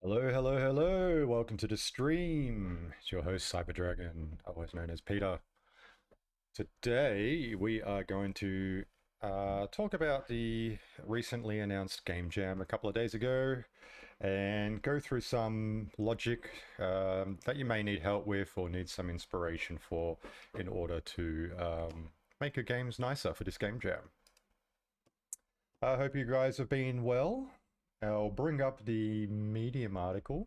Hello, hello, hello. Welcome to the stream. It's your host, Cyberdragon, otherwise known as Peter. Today, we are going to talk about the recently announced Game Jam a couple of days ago. and go through some logic that you may need help with or need some inspiration for in order to make your games nicer for this game jam. I hope you guys have been well. I'll bring up the Medium article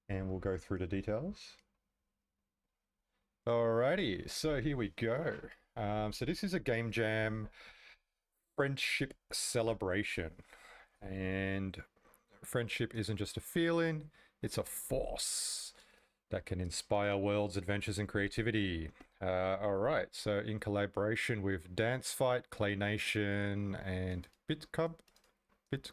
and we'll go through the details. Alrighty, so here we go. So this is a game jam friendship celebration, and friendship isn't just a feeling, it's a force that can inspire worlds, adventures, and creativity. Alright, so in collaboration with Dance Fight, Clay Nation, and BitCub. This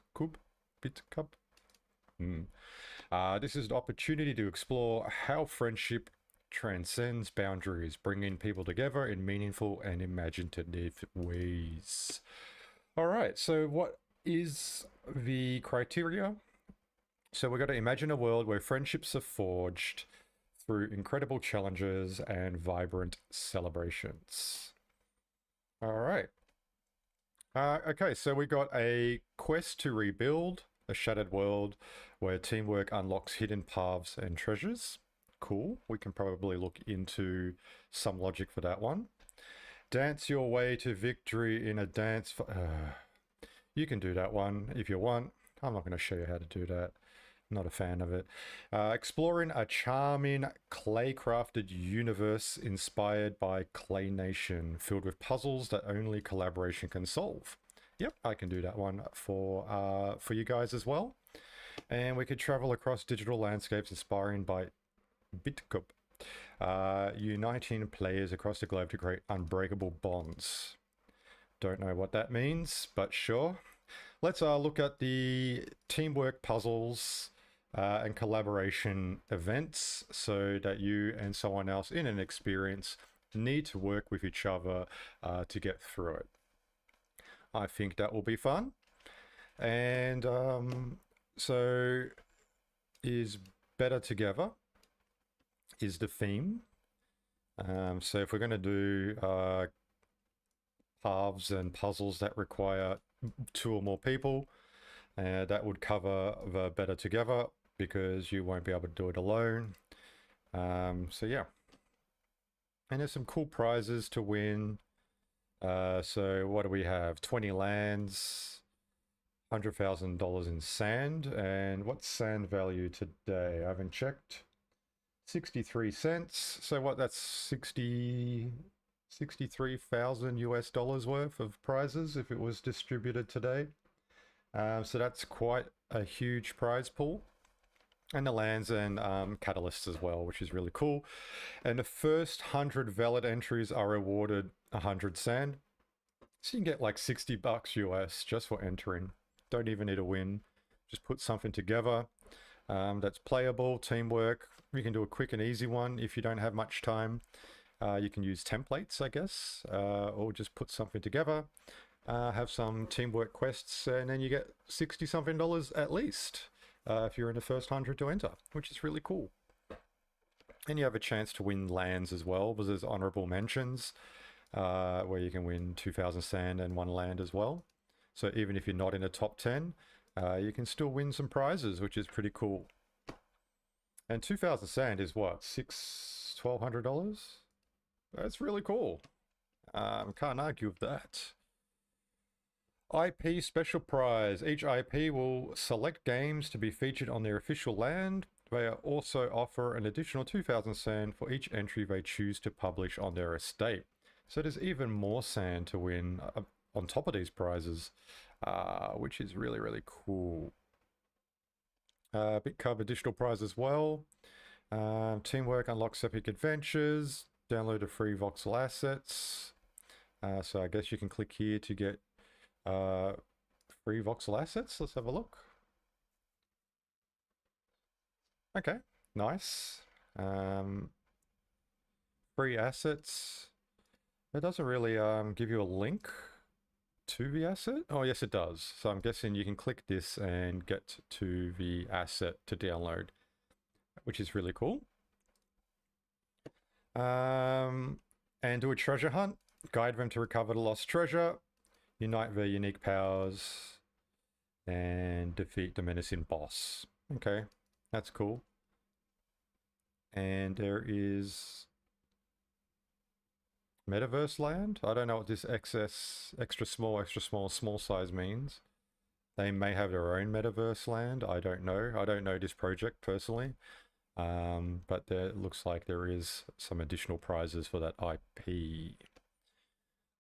is an opportunity to explore how friendship transcends boundaries, bringing people together in meaningful and imaginative ways. Alright, so what is the criteria? So we've got to imagine a world where friendships are forged through incredible challenges and vibrant celebrations. Alright. Okay, so we got a quest to rebuild a shattered world where teamwork unlocks hidden paths and treasures. Cool. We can probably look into some logic for that one. Dance your way to victory in a dance. You can do that one if you want. I'm not going to show you how to do that. Not a fan of it. Exploring a charming clay-crafted universe inspired by Clay Nation, filled with puzzles that only collaboration can solve. Yep, I can do that one for you guys as well. And we could travel across digital landscapes inspired by BitCub, uniting players across the globe to create unbreakable bonds. Don't know what that means, but sure. Let's look at the teamwork puzzles and collaboration events so that you and someone else in an experience need to work with each other to get through it. I think that will be fun. And so is better together is the theme. So if we're going to do paths and puzzles that require 2 or more people, that would cover the better together because you won't be able to do it alone. So yeah. And there's some cool prizes to win. So what do we have? 20 lands, $100,000 in sand. And what's sand value today? I haven't checked. 63 cents. So what, that's 63,000 US dollars worth of prizes if it was distributed today. So that's quite a huge prize pool. And the lands and catalysts as well, which is really cool. And the first 100 valid entries are awarded 100 sand. So you can get like $60 US just for entering. Don't even need a win. Just put something together that's playable, teamwork. You can do a quick and easy one if you don't have much time. You can use templates, I guess, or just put something together, have some teamwork quests, and then you get $60-something at least if you're in the first 100 to enter, which is really cool. And you have a chance to win lands as well, because there's honorable mentions where you can win 2,000 sand and 1 land as well. So even if you're not in the top 10, you can still win some prizes, which is pretty cool. And 2,000 sand is what, $1,200? That's really cool. Can't argue with that. IP special prize. Each IP will select games to be featured on their official land. They also offer an additional 2,000 sand for each entry they choose to publish on their estate. So there's even more sand to win on top of these prizes, which is really, really cool. BitCub additional prize as well. Teamwork unlocks epic adventures. Download a free voxel assets. So I guess you can click here to get free voxel assets. Let's have a look. Okay, nice. Free assets. It doesn't really give you a link to the asset. Oh, yes, it does. So I'm guessing you can click this and get to the asset to download, which is really cool. And do a treasure hunt. Guide them to recover the lost treasure. Unite their unique powers. and defeat the menacing boss. Okay, that's cool. And there is Metaverse Land. I don't know what this extra small size means. They may have their own Metaverse Land. I don't know. I don't know this project personally. But there looks like there is some additional prizes for that IP.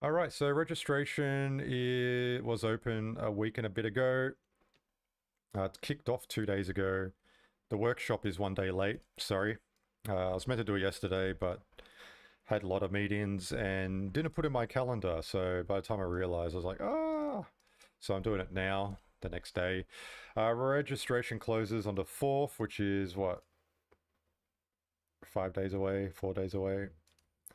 All right, so registration was open a week and a bit ago. It kicked off 2 days ago. The workshop is 1 day late. Sorry. I was meant to do it yesterday, but had a lot of meetings and didn't put in my calendar. So by the time I realized, I was like, ah. So I'm doing it now, the next day. Registration closes on the 4th, which is what? 5 days away, 4 days away.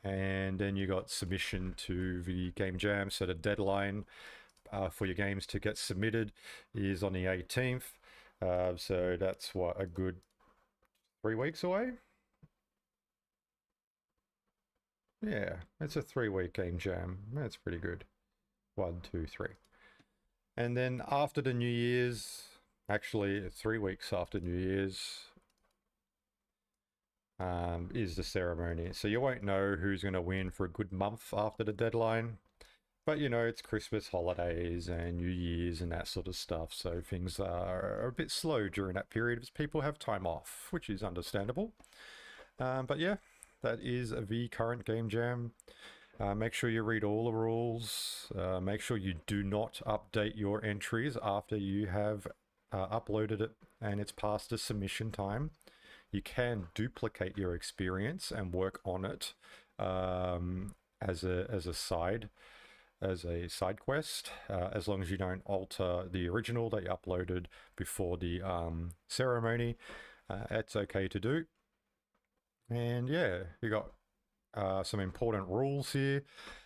And then you got submission to the game jam. So the deadline for your games to get submitted is on the 18th. So that's what, a good 3 weeks away? Yeah, it's a 3-week game jam. That's pretty good. 1, 2, 3. And then after the New Year's, actually 3 weeks after New Year's, is the ceremony. So you won't know who's going to win for a good month after the deadline. But you know, it's Christmas holidays and New Year's and that sort of stuff. So things are a bit slow during that period as people have time off, which is understandable. But yeah, that is the current game jam. Make sure you read all the rules. Make sure you do not update your entries after you have uploaded it and it's past the submission time. You can duplicate your experience and work on it as a side quest, as long as you don't alter the original that you uploaded before the ceremony. It's okay to do. And yeah, you got some important rules here.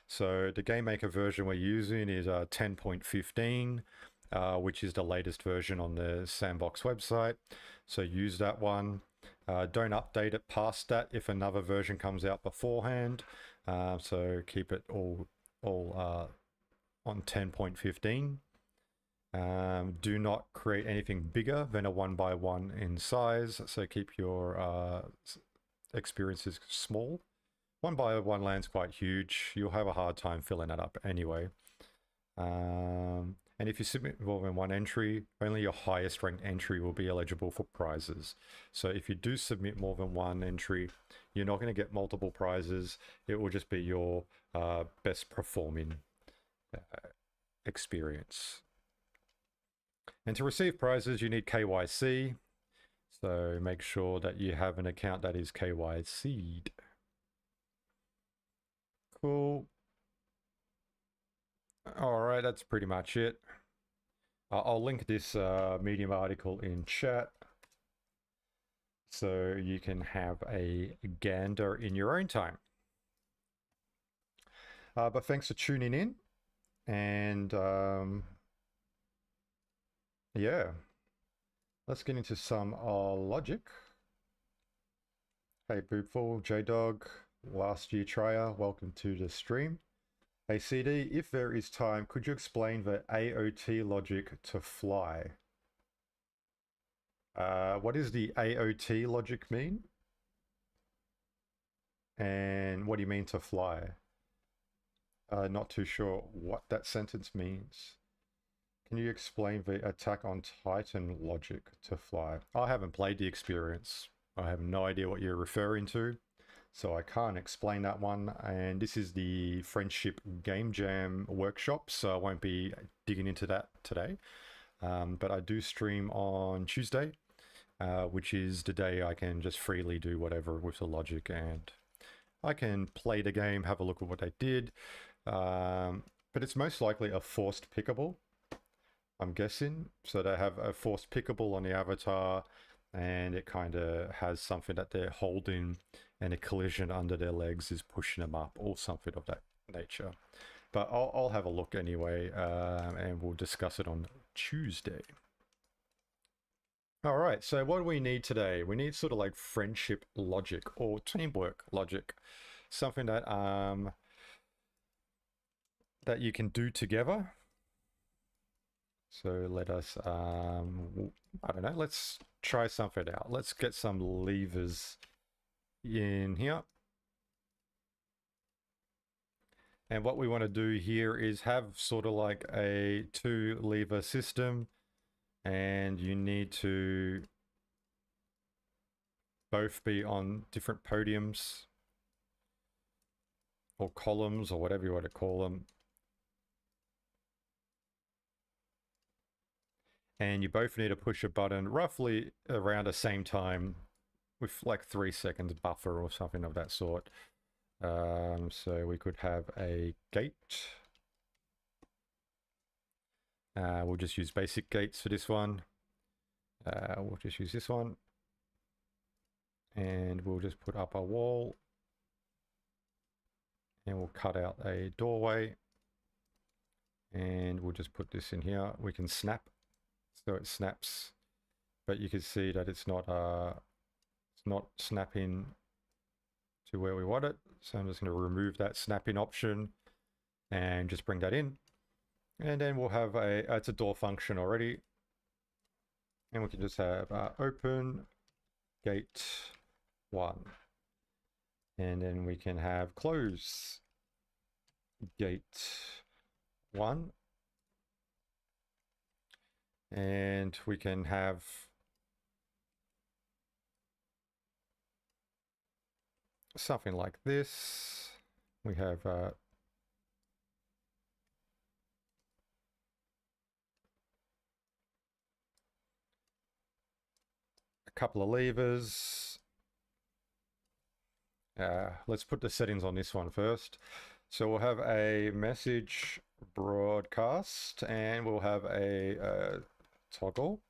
So the Game Maker version we're using is 10.15, which is the latest version on the Sandbox website. So use that one. Don't update it past that if another version comes out beforehand. So keep it all on 10.15. Do not create anything bigger than a 1x1 in size. So keep your experiences small. 1x1 land's quite huge. You'll have a hard time filling that up anyway. And if you submit more than one entry, only your highest ranked entry will be eligible for prizes. So if you do submit more than one entry, you're not going to get multiple prizes. It will just be your best performing experience. And to receive prizes, you need KYC. So make sure that you have an account that is KYC'd. Cool. All right, that's pretty much it. I'll link this Medium article in chat so you can have a gander in your own time. But thanks for tuning in, and yeah, let's get into some logic. Hey Boopful, J-Dog, last year trier, welcome to the stream. Hey CD, if there is time, could you explain the AOT logic to fly? What does the AOT logic mean? And what do you mean to fly? Not too sure what that sentence means. Can you explain the Attack on Titan logic to fly? I haven't played the experience. I have no idea what you're referring to, so I can't explain that one. And this is the Friendship Game Jam workshop, so I won't be digging into that today. But I do stream on Tuesday, which is the day I can just freely do whatever with the logic, and I can play the game, have a look at what they did. But it's most likely a forced pickable, I'm guessing. So they have a forced pickable on the avatar, and it kind of has something that they're holding, and a collision under their legs is pushing them up, or something of that nature. But I'll have a look anyway, and we'll discuss it on Tuesday. All right, so what do we need today? We need sort of like friendship logic or teamwork logic, something that that you can do together. So let us, I don't know, let's try something out. Let's get some levers in here. And what we want to do here is have sort of like a 2-lever system, and you need to both be on different podiums or columns or whatever you want to call them. And you both need to push a button roughly around the same time with like 3 seconds buffer or something of that sort. So we could have a gate. We'll just use basic gates for this one. We'll just use this one. And we'll just put up a wall. And we'll cut out a doorway. And we'll just put this in here. We can snap. So it snaps. But you can see that it's not snapping to where we want it. So I'm just going to remove that snapping option and just bring that in. And then we'll have it's a door function already. And we can just have open gate 1. And then we can have close gate 1. And we can have something like this. We have a couple of levers. Let's put the settings on this one first. So we'll have a message broadcast, and we'll have a toggle,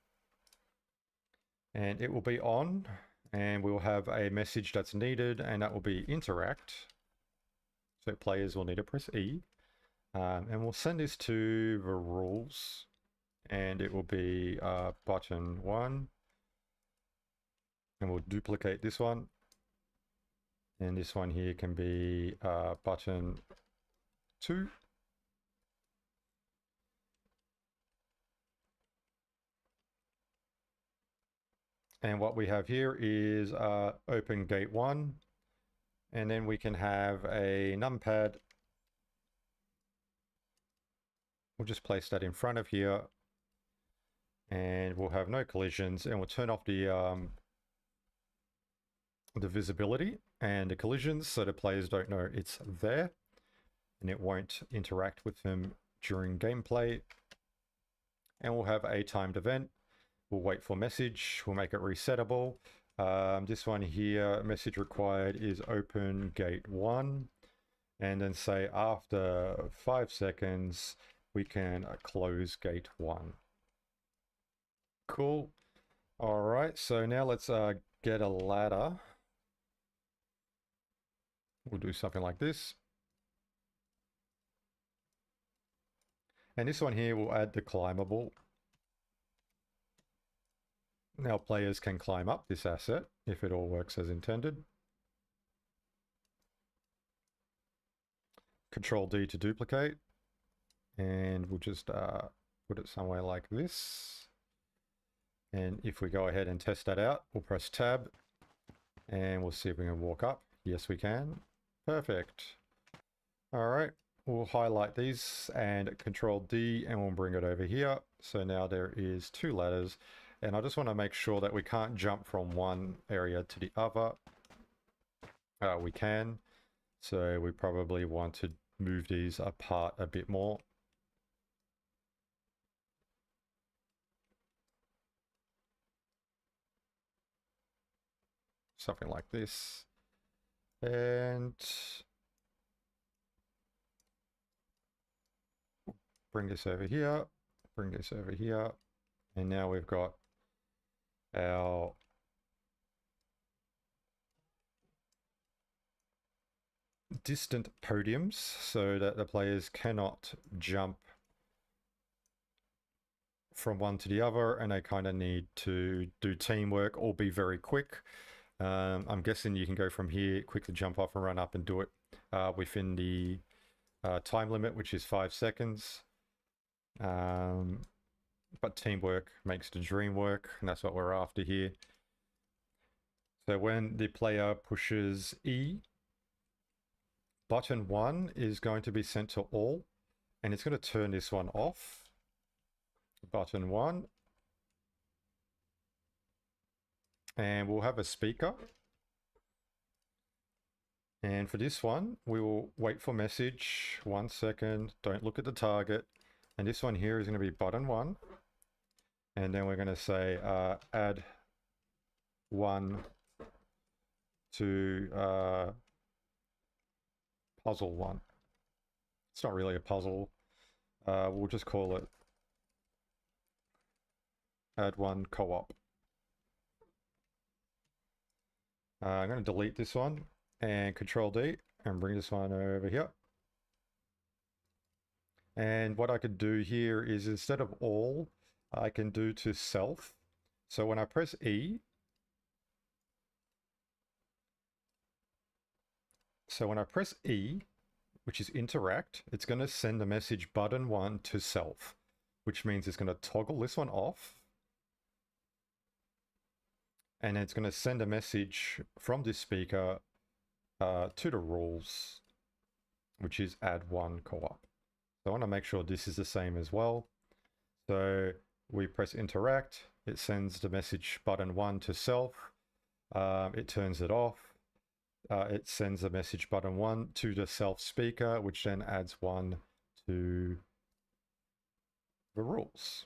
and it will be on, and we'll have a message that's needed, and that will be interact. So players will need to press E, and we'll send this to the rules, and it will be button 1, and we'll duplicate this one, and this one here can be button 2. And what we have here is open gate 1, and then we can have a numpad. We'll just place that in front of here, and we'll have no collisions, and we'll turn off the visibility and the collisions so the players don't know it's there, and it won't interact with them during gameplay. And we'll have a timed event. We'll wait for message. We'll make it resettable. This one here, message required is open gate 1. And then say after 5 seconds, we can close gate 1. Cool. All right, so now let's get a ladder. We'll do something like this. And this one here will add the climbable. Now players can climb up this asset if it all works as intended. Control D to duplicate. And we'll just put it somewhere like this. And if we go ahead and test that out, we'll press tab and we'll see if we can walk up. Yes, we can. Perfect. All right, we'll highlight these and Control D, and we'll bring it over here. So now there is 2 ladders, and I just want to make sure that we can't jump from one area to the other. We can, so we probably want to move these apart a bit more. Something like this. And bring this over here, bring this over here, and now we've got our distant podiums so that the players cannot jump from one to the other, and they kind of need to do teamwork or be very quick. I'm guessing you can go from here, quickly jump off and run up and do it within the time limit, which is 5 seconds. but teamwork makes the dream work, and that's what we're after here. So when the player pushes E, button 1 is going to be sent to all, and it's going to turn this one off. Button 1. And we'll have a speaker. And for this one, we will wait for message. 1 second. Don't look at the target. And this one here is going to be button 1. And then we're going to say add 1 to puzzle 1. It's not really a puzzle. We'll just call it add 1 co-op. I'm going to delete this one and Control D and bring this one over here. And what I could do here is instead of all, I can do to self. So when I press E, which is interact, it's going to send the message button 1 to self, which means it's going to toggle this one off. And it's going to send a message from this speaker to the rules, which is add 1 co-op. So I want to make sure this is the same as well. So we press interact, it sends the message button 1 to self, it turns it off, it sends the message button 1 to the self speaker, which then adds 1 to the rules.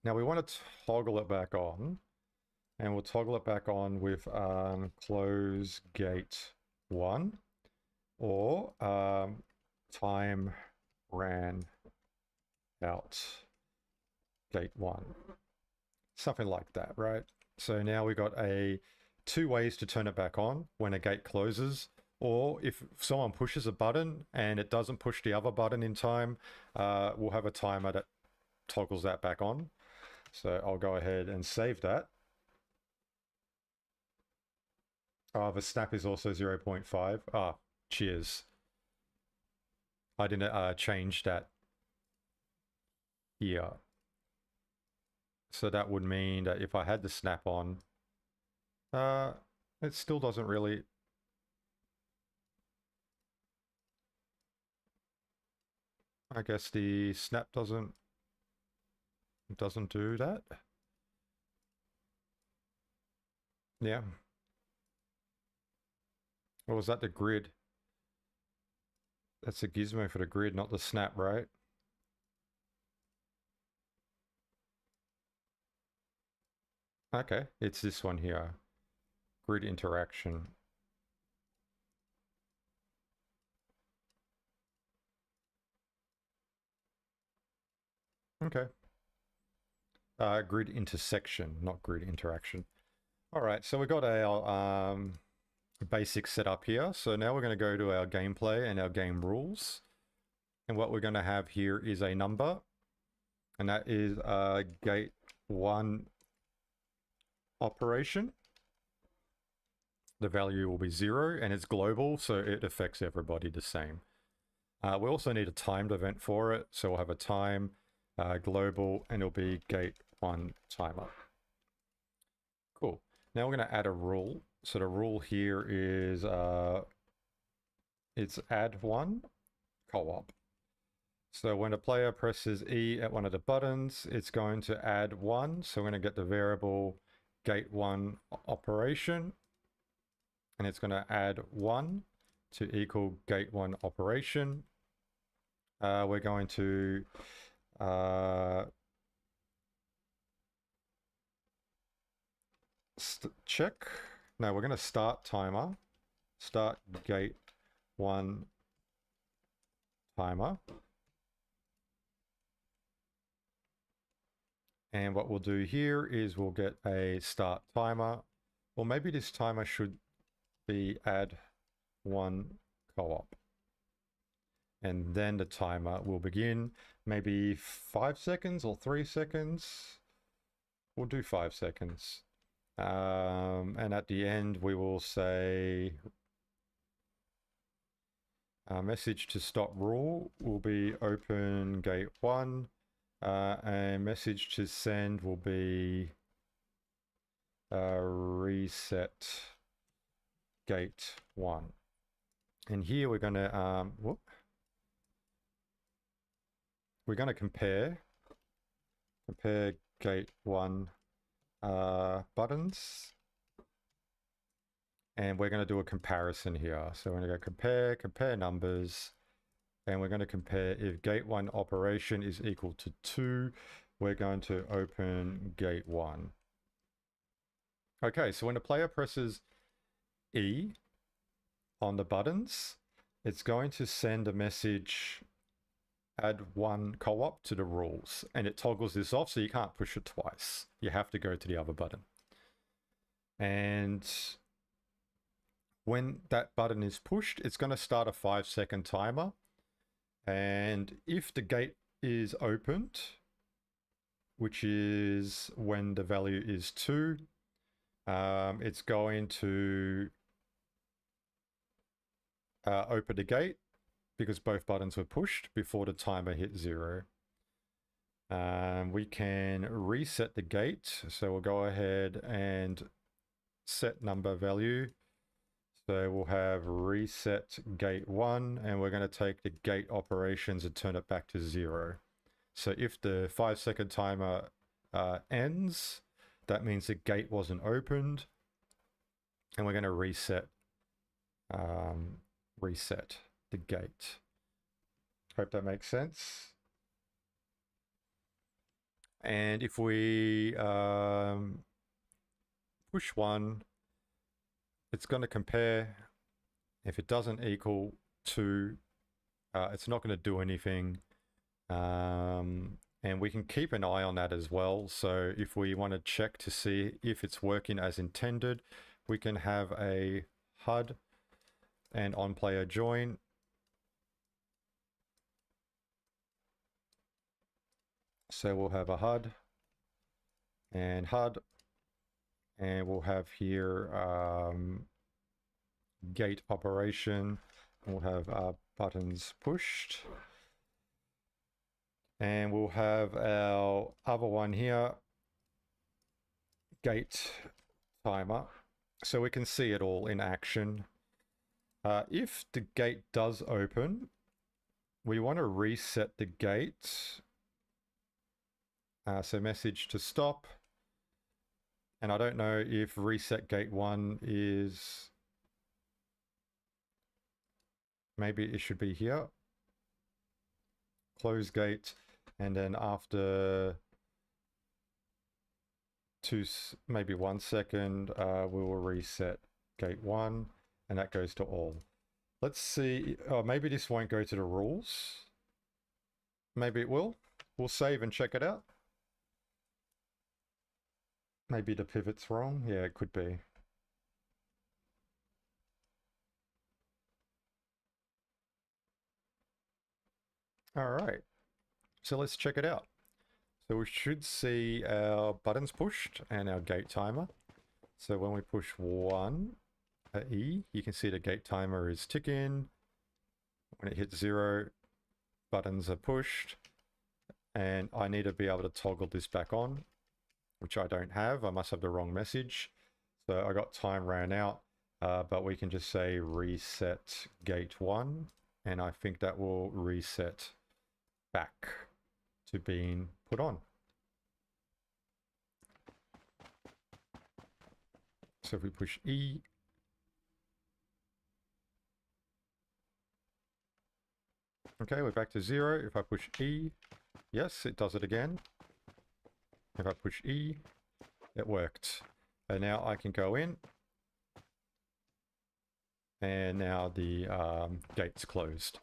Now we want to toggle it back on. And we'll toggle it back on with close gate 1 or time ran out gate 1. Something like that, right? So now we've got two ways to turn it back on when a gate closes, or if someone pushes a button and it doesn't push the other button in time, we'll have a timer that toggles that back on. So I'll go ahead and save that. The snap is also 0.5. Cheers. I didn't change that here. So that would mean that if I had the snap on, it still doesn't really... I guess the snap doesn't do that. Yeah. Or was that the grid? That's a gizmo for the grid, not the snap, right? Okay, it's this one here. Grid interaction. Okay. Grid intersection, not grid interaction. All right, so we got our basic setup here. So now we're going to go to our gameplay and our game rules. And what we're going to have here is a number. And that is gate 1 operation. The value will be 0 and it's global, so it affects everybody the same. We also need a timed event for it. So we'll have a time global and it'll be gate 1 timer. Cool. Now we're going to add a rule. So the rule here is it's add 1 co-op. So when a player presses E at one of the buttons, it's going to add 1. So we're going to get the variable gate 1 operation, and it's going to add 1 to equal gate 1 operation. We're going to check. No, we're going to start timer, start gate 1 timer. And what we'll do here is we'll get a start timer, or maybe this timer should be add 1 co-op. And then the timer will begin, maybe 5 seconds or 3 seconds. We'll do 5 seconds. And at the end, we will say message to stop rule will be open gate 1. And message to send will be reset gate 1. And here we're going to compare gate 1 buttons, and we're going to do a comparison here. So we're going to go compare numbers, and we're going to compare if gate 1 operation is equal to 2, we're going to open gate 1. Okay, so when the player presses E on the buttons, it's going to send a message, add 1 co-op to the rules, and it toggles this off so you can't push it twice. You have to go to the other button. And when that button is pushed, it's going to start a 5-second timer. And if the gate is opened, which is when the value is 2, it's going to open the gate because both buttons were pushed before the timer hit 0. We can reset the gate. So we'll go ahead and set number value. So we'll have reset gate 1, and we're going to take the gate operations and turn it back to 0. So if the 5-second timer ends, that means the gate wasn't opened, and we're going to reset the gate. Hope that makes sense. And if we push 1, it's going to compare. If it doesn't equal 2, it's not going to do anything. And we can keep an eye on that as well. So if we want to check to see if it's working as intended, we can have a HUD and on player join. So we'll have a HUD, and we'll have here gate operation. We'll have buttons pushed. And we'll have our other one here, gate timer. So we can see it all in action. If the gate does open, we want to reset the gate. So message to stop. And I don't know if reset gate 1 is, maybe it should be here. Close gate, and then after maybe 1 second, we will reset gate 1, and that goes to all. Let's see. Oh, maybe this won't go to the rules. Maybe it will. We'll save and check it out. Maybe the pivot's wrong. Yeah, it could be. All right. So let's check it out. So we should see our buttons pushed and our gate timer. So when we push 1 E, you can see the gate timer is ticking. When it hits 0, buttons are pushed. And I need to be able to toggle this back on, which I don't have. I must have the wrong message. So I got time ran out, but we can just say reset gate 1. And I think that will reset back to being put on. So if we push E, okay, we're back to 0. If I push E, yes, it does it again. If I push E, it worked. And now I can go in, and now the gate's closed.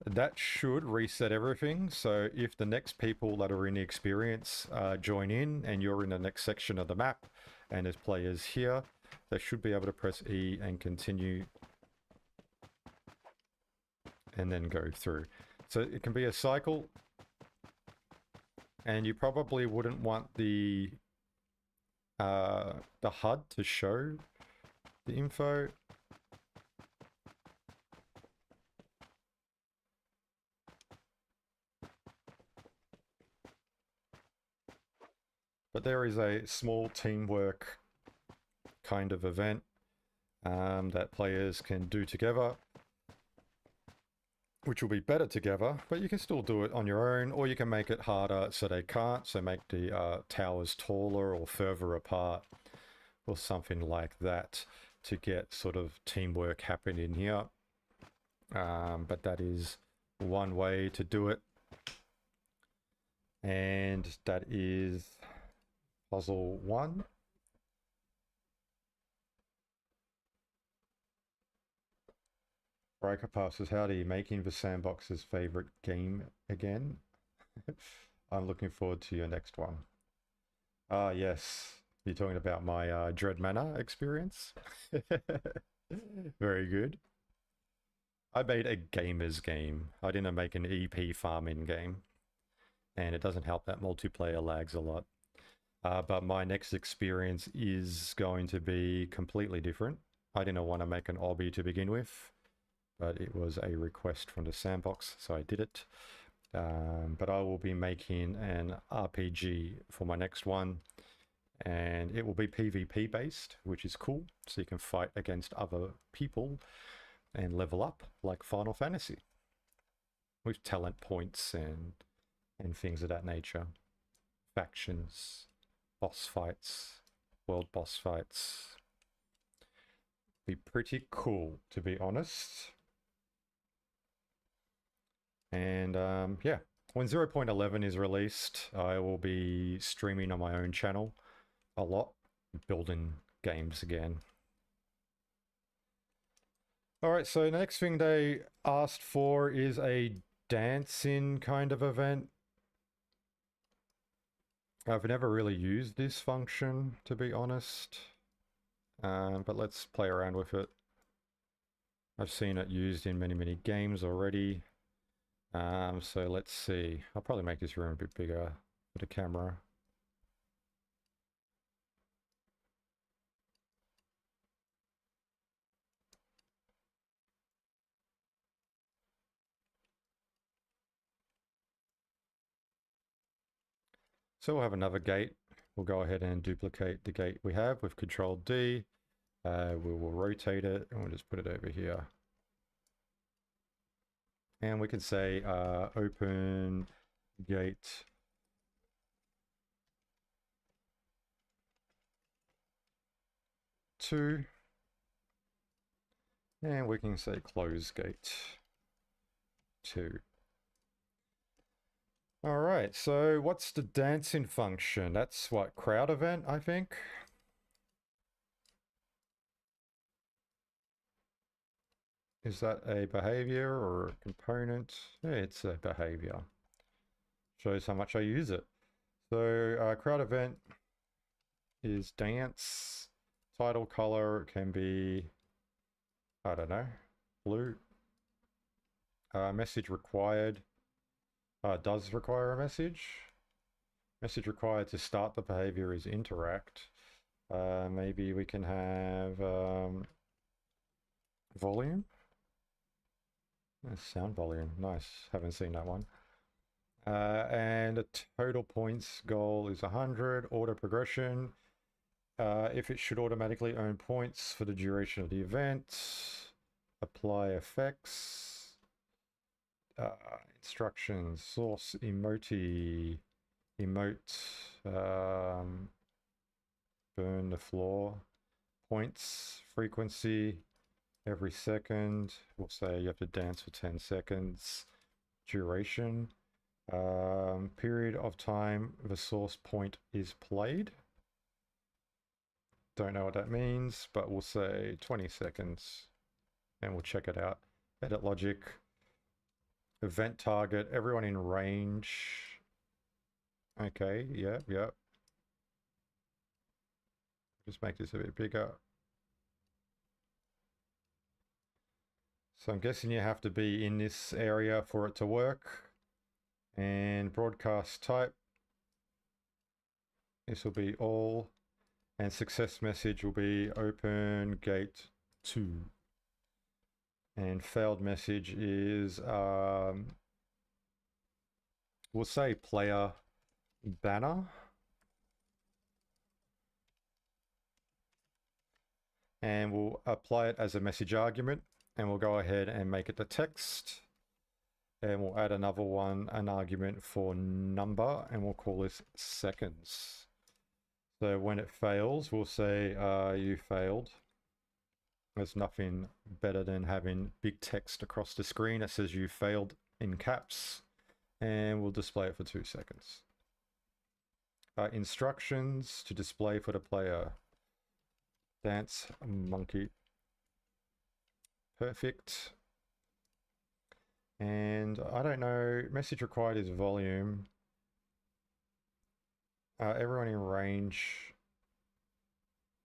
That should reset everything. So if the next people that are in the experience join in, and you're in the next section of the map, and there's players here, they should be able to press E and continue, and then go through. So it can be a cycle, and you probably wouldn't want the HUD to show the info. but there is a small teamwork kind of event that players can do together, which will be better together, but you can still do it on your own, or you can make it harder so they can't, so make the towers taller or further apart, or something like that to get sort of teamwork happening here. But that is one way to do it. And that is puzzle 1. Breaker passes, howdy, making the Sandbox's favorite game again. I'm looking forward to your next one. Ah, yes. You're talking about my Dread Manor experience? Very good. I made a gamer's game. I didn't make an EP farming game. And it doesn't help that multiplayer lags a lot. But my next experience is going to be completely different. I didn't want to make an obby to begin with, but it was a request from the Sandbox, so I did it. But I will be making an RPG for my next one, and it will be PvP based, which is cool, so you can fight against other people and level up like Final Fantasy with talent points and things of that nature. Factions, boss fights, world boss fights. Be pretty cool, to be honest. And yeah, when 0.11 is released, I will be streaming on my own channel a lot, building games again. All right, so the next thing they asked for is a dancing kind of event. I've never really used this function, to be honest, but let's play around with it. I've seen it used in many games already. So let's see. I'll probably make this room a bit bigger with the camera. So we'll have another gate. We'll go ahead and duplicate the gate we have with Control D. We will rotate it and we'll just put it over here. And we can say open gate 2. And we can say close gate 2. All right, so what's the dancing function? That's what, crowd event, I think? Is that a behavior or a component? Yeah, it's a behavior. Shows how much I use it. So crowd event is dance. Title color can be, I don't know, blue. Message required. Does require a message. Message required to start the behavior is interact. Maybe we can have volume. Sound volume, nice. Haven't seen that one. And the total points goal is 100. Auto progression. If it should automatically earn points for the duration of the event. Apply effects. Instructions, source, emote, burn the floor, points, frequency, every second. We'll say you have to dance for 10 seconds. Duration, period of time the source point is played. Don't know what that means, but we'll say 20 seconds and we'll check it out. Edit logic. Event target, everyone in range. Okay, yep. Just make this a bit bigger. So I'm guessing you have to be in this area for it to work. And broadcast type. This will be all. And success message will be open gate 2. And failed message is, we'll say player banner. and we'll apply it as a message argument, and we'll go ahead and make it the text, and we'll add another one, an argument for number, and we'll call this seconds. So when it fails, we'll say you failed. There's nothing better than having big text across the screen that says you failed in caps, and we'll display it for 2 seconds. Instructions to display for the player. Dance monkey. Perfect. And I don't know, message required is volume. Everyone in range.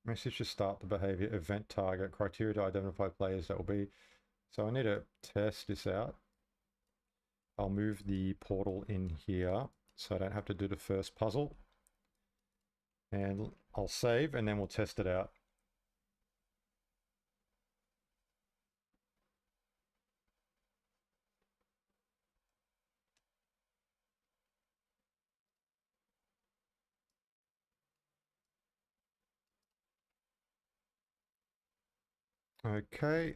Message to start the behavior, event target, criteria to identify players that will be. So I need to test this out. I'll move the portal in here so I don't have to do the first puzzle. And I'll save and then we'll test it out. Okay,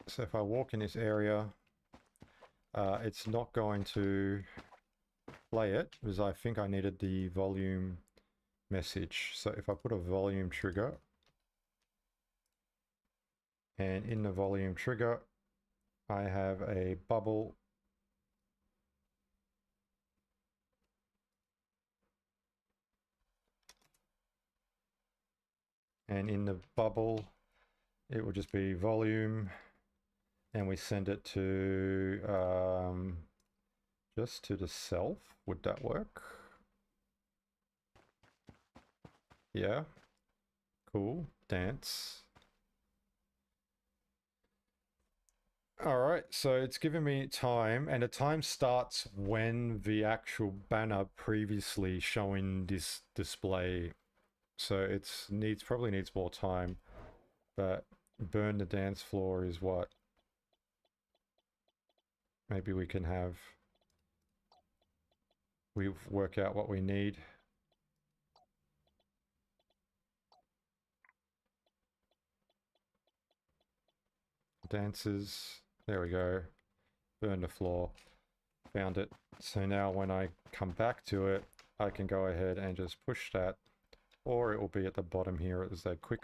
so if I walk in this area, it's not going to play it because I think I needed the volume message. So if I put a volume trigger, and in the volume trigger, I have a bubble. And in the bubble, it will just be volume, and we send it to just to the self. Would that work? Yeah. Cool. Dance. All right, so it's giving me time, and the time starts when the actual banner previously showing this display. So it's probably needs more time, but burn the dance floor is what maybe we can have. We work out what we need. Dances. There we go. Burn the floor. Found it. So now when I come back to it, I can go ahead and just push that, or it will be at the bottom here as a quick.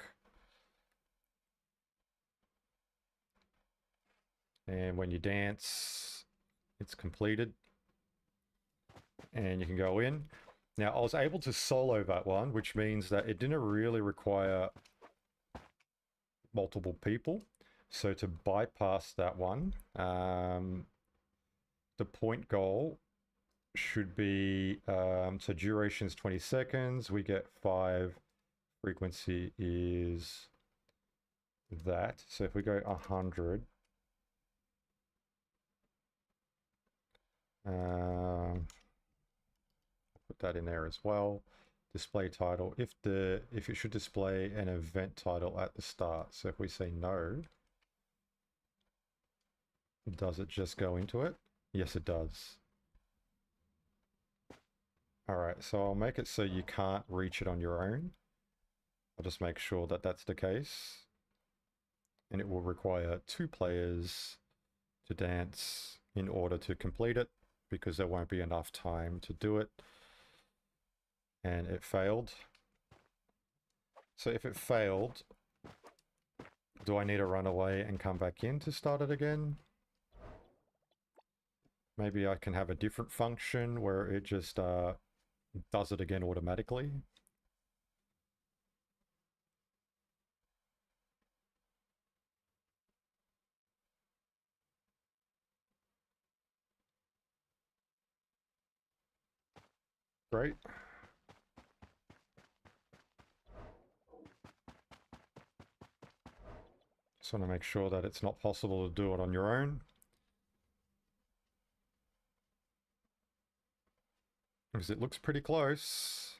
And when you dance, it's completed. And you can go in. Now, I was able to solo that one, which means that it didn't really require multiple people. So to bypass that one, the point goal should be, so duration is 20 seconds, we get 5, frequency is that. So if we go 100, put that in there as well. Display title, if it should display an event title at the start. So if we say no, does it just go into it? Yes, it does. All right, so I'll make it so you can't reach it on your own. I'll just make sure that that's the case. And it will require 2 players to dance in order to complete it, because there won't be enough time to do it. And it failed. So if it failed, do I need to run away and come back in to start it again? Maybe I can have a different function where it just does it again automatically. Great. Just want to make sure that it's not possible to do it on your own. Because it looks pretty close.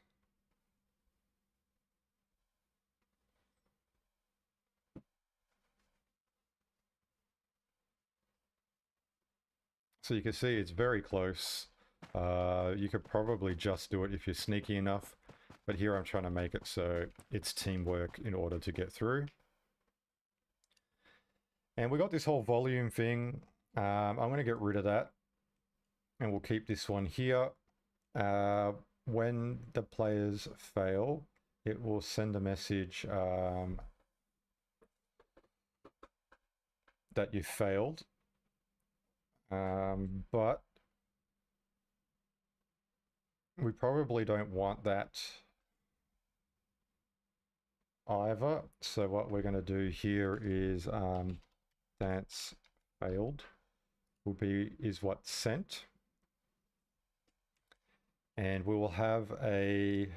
So you can see it's very close. You could probably just do it if you're sneaky enough. But here I'm trying to make it so it's teamwork in order to get through. And we got this whole volume thing. I'm going to get rid of that. And we'll keep this one here. When the players fail, it will send a message that you failed. But we probably don't want that either. So what we're going to do here is dance failed is what's sent. And we will have a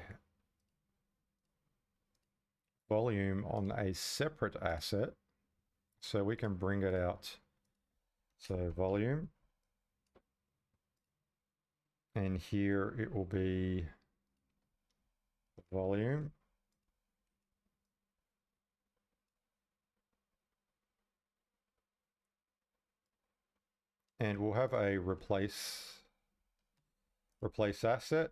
volume on a separate asset. So we can bring it out. So volume. And here it will be volume. And we'll have a replace asset.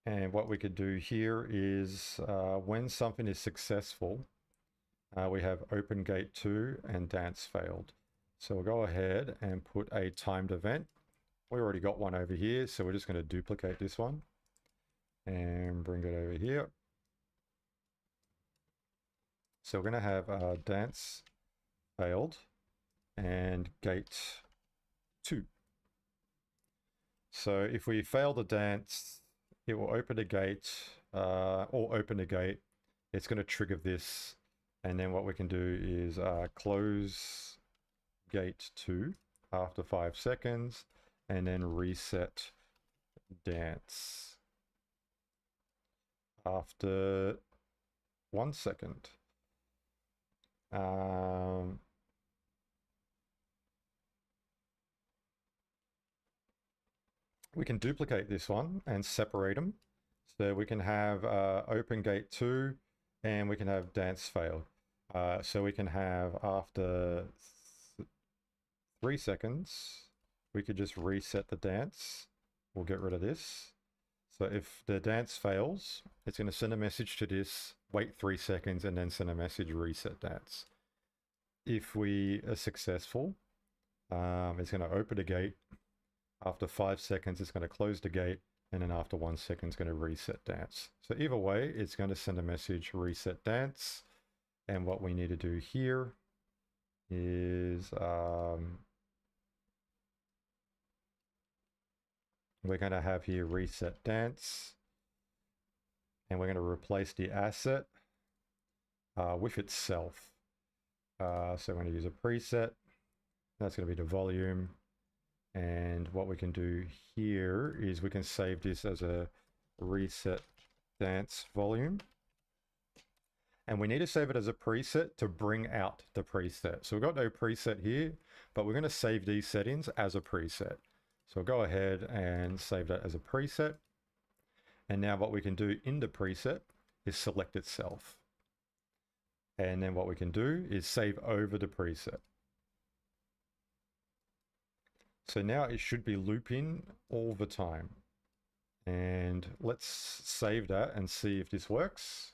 And what we could do here is when something is successful, we have open gate 2 and dance failed. So we'll go ahead and put a timed event. We already got one over here, so we're just going to duplicate this one and bring it over here. So we're going to have dance failed and gate 2. So if we fail the dance, it will open a gate or open a gate. It's going to trigger this. And then what we can do is close gate 2 after 5 seconds and then reset dance after 1 second. We can duplicate this one and separate them. So we can have open gate 2 and we can have dance fail. So we can have after 3 seconds, we could just reset the dance. We'll get rid of this. So if the dance fails, it's going to send a message to this, wait 3 seconds, and then send a message, reset dance. If we are successful, it's going to open a gate. After 5 seconds, it's going to close the gate. And then after 1 second, it's going to reset dance. So either way, it's going to send a message, reset dance. And what we need to do here is we're going to have here reset dance. And we're going to replace the asset with itself. So I'm going to use a preset. That's going to be the volume. And what we can do here is we can save this as a reset dance volume. And we need to save it as a preset to bring out the preset. So we've got no preset here, but we're going to save these settings as a preset. So we'll go ahead and save that as a preset. And now what we can do in the preset is select itself. And then what we can do is save over the preset. So now it should be looping all the time. And let's save that and see if this works.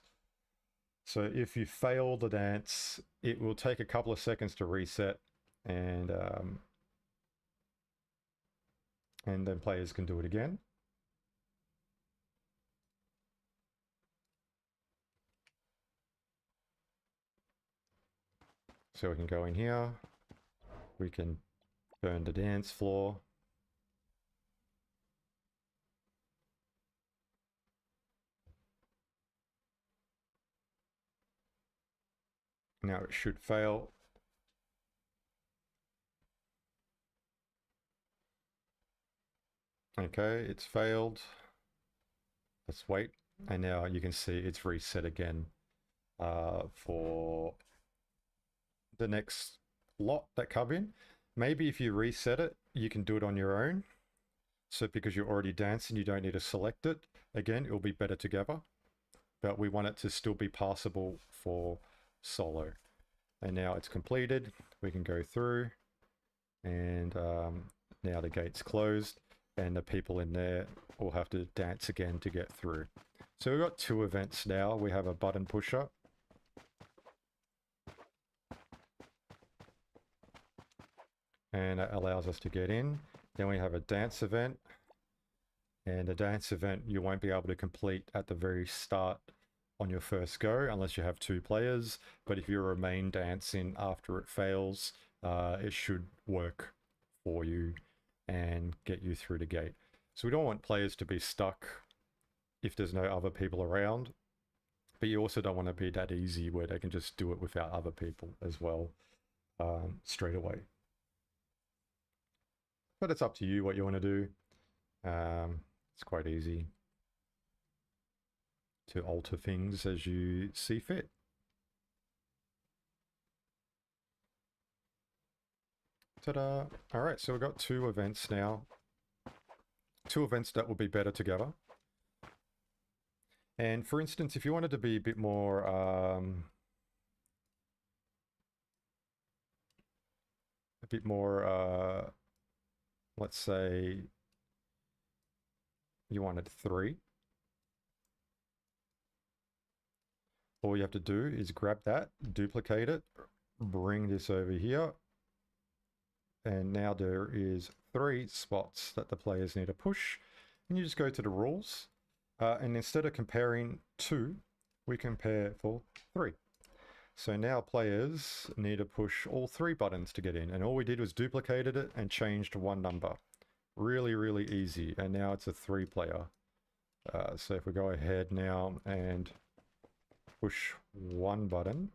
So if you fail the dance, it will take a couple of seconds to reset, and then players can do it again. So we can go in here, we can turn the dance floor. Now it should fail. Okay, it's failed. Let's wait. And now you can see it's reset again for the next lot that come in. Maybe if you reset it, you can do it on your own. So because you're already dancing, you don't need to select it. Again, it'll be better together. But we want it to still be passable for solo. And now it's completed. We can go through. And now the gate's closed. And the people in there will have to dance again to get through. So we've got 2 events now. We have a button pusher and that allows us to get in. Then we have a dance event, and the dance event you won't be able to complete at the very start on your first go unless you have 2 players, but if you remain dancing after it fails, it should work for you and get you through the gate. So we don't want players to be stuck if there's no other people around, but you also don't want to be that easy where they can just do it without other people as well straight away. But it's up to you what you want to do. It's quite easy to alter things as you see fit. Ta-da! All right, so we've got 2 events now. 2 events that will be better together. And for instance, if you wanted to be a bit more let's say you wanted 3. All you have to do is grab that, duplicate it, bring this over here, and now there is 3 spots that the players need to push, and you just go to the rules, and instead of comparing 2, we compare for 3. So now players need to push all 3 buttons to get in, and all we did was duplicated it and changed 1 number. Really, really easy, and now it's a 3-player. So if we go ahead now and push 1 button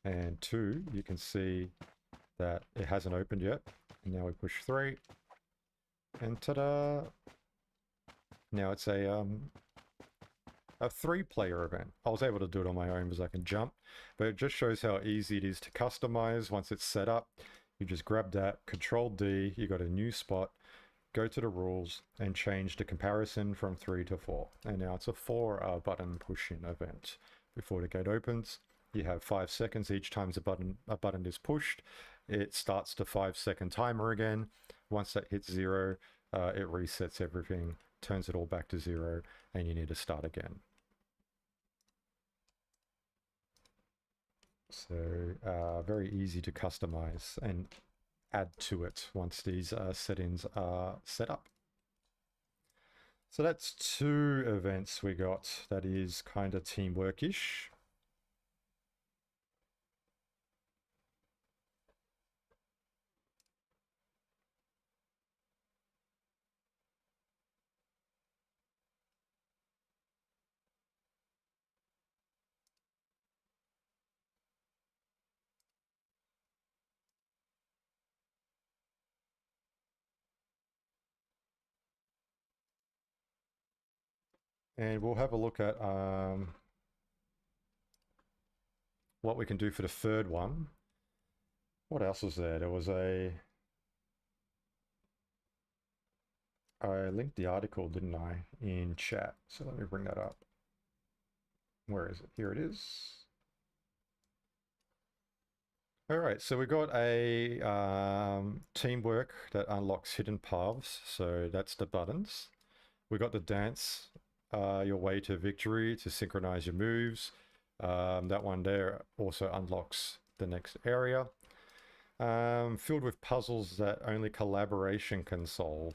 and 2, you can see that it hasn't opened yet. And now we push 3, and ta-da! Now it's a 3-player event. I was able to do it on my own because I can jump, but it just shows how easy it is to customize once it's set up. You just grab that, Control D, you got a new spot, go to the rules and change the comparison from 3 to 4. And now it's a 4 button push-in event. Before the gate opens, you have 5 seconds each time a button is pushed. It starts the 5-second timer again. Once that hits 0, it resets everything, turns it all back to 0, and you need to start again. So very easy to customize and add to it once these settings are set up. So that's 2 events we got that is kind of teamwork-ish. And we'll have a look at what we can do for the 3rd one. What else was there? There was I linked the article, didn't I, in chat. So let me bring that up. Where is it? Here it is. All right, so we got a teamwork that unlocks hidden paths. So that's the buttons. We got the dance, your way to victory, to synchronize your moves. That one there also unlocks the next area. Filled with puzzles that only collaboration can solve.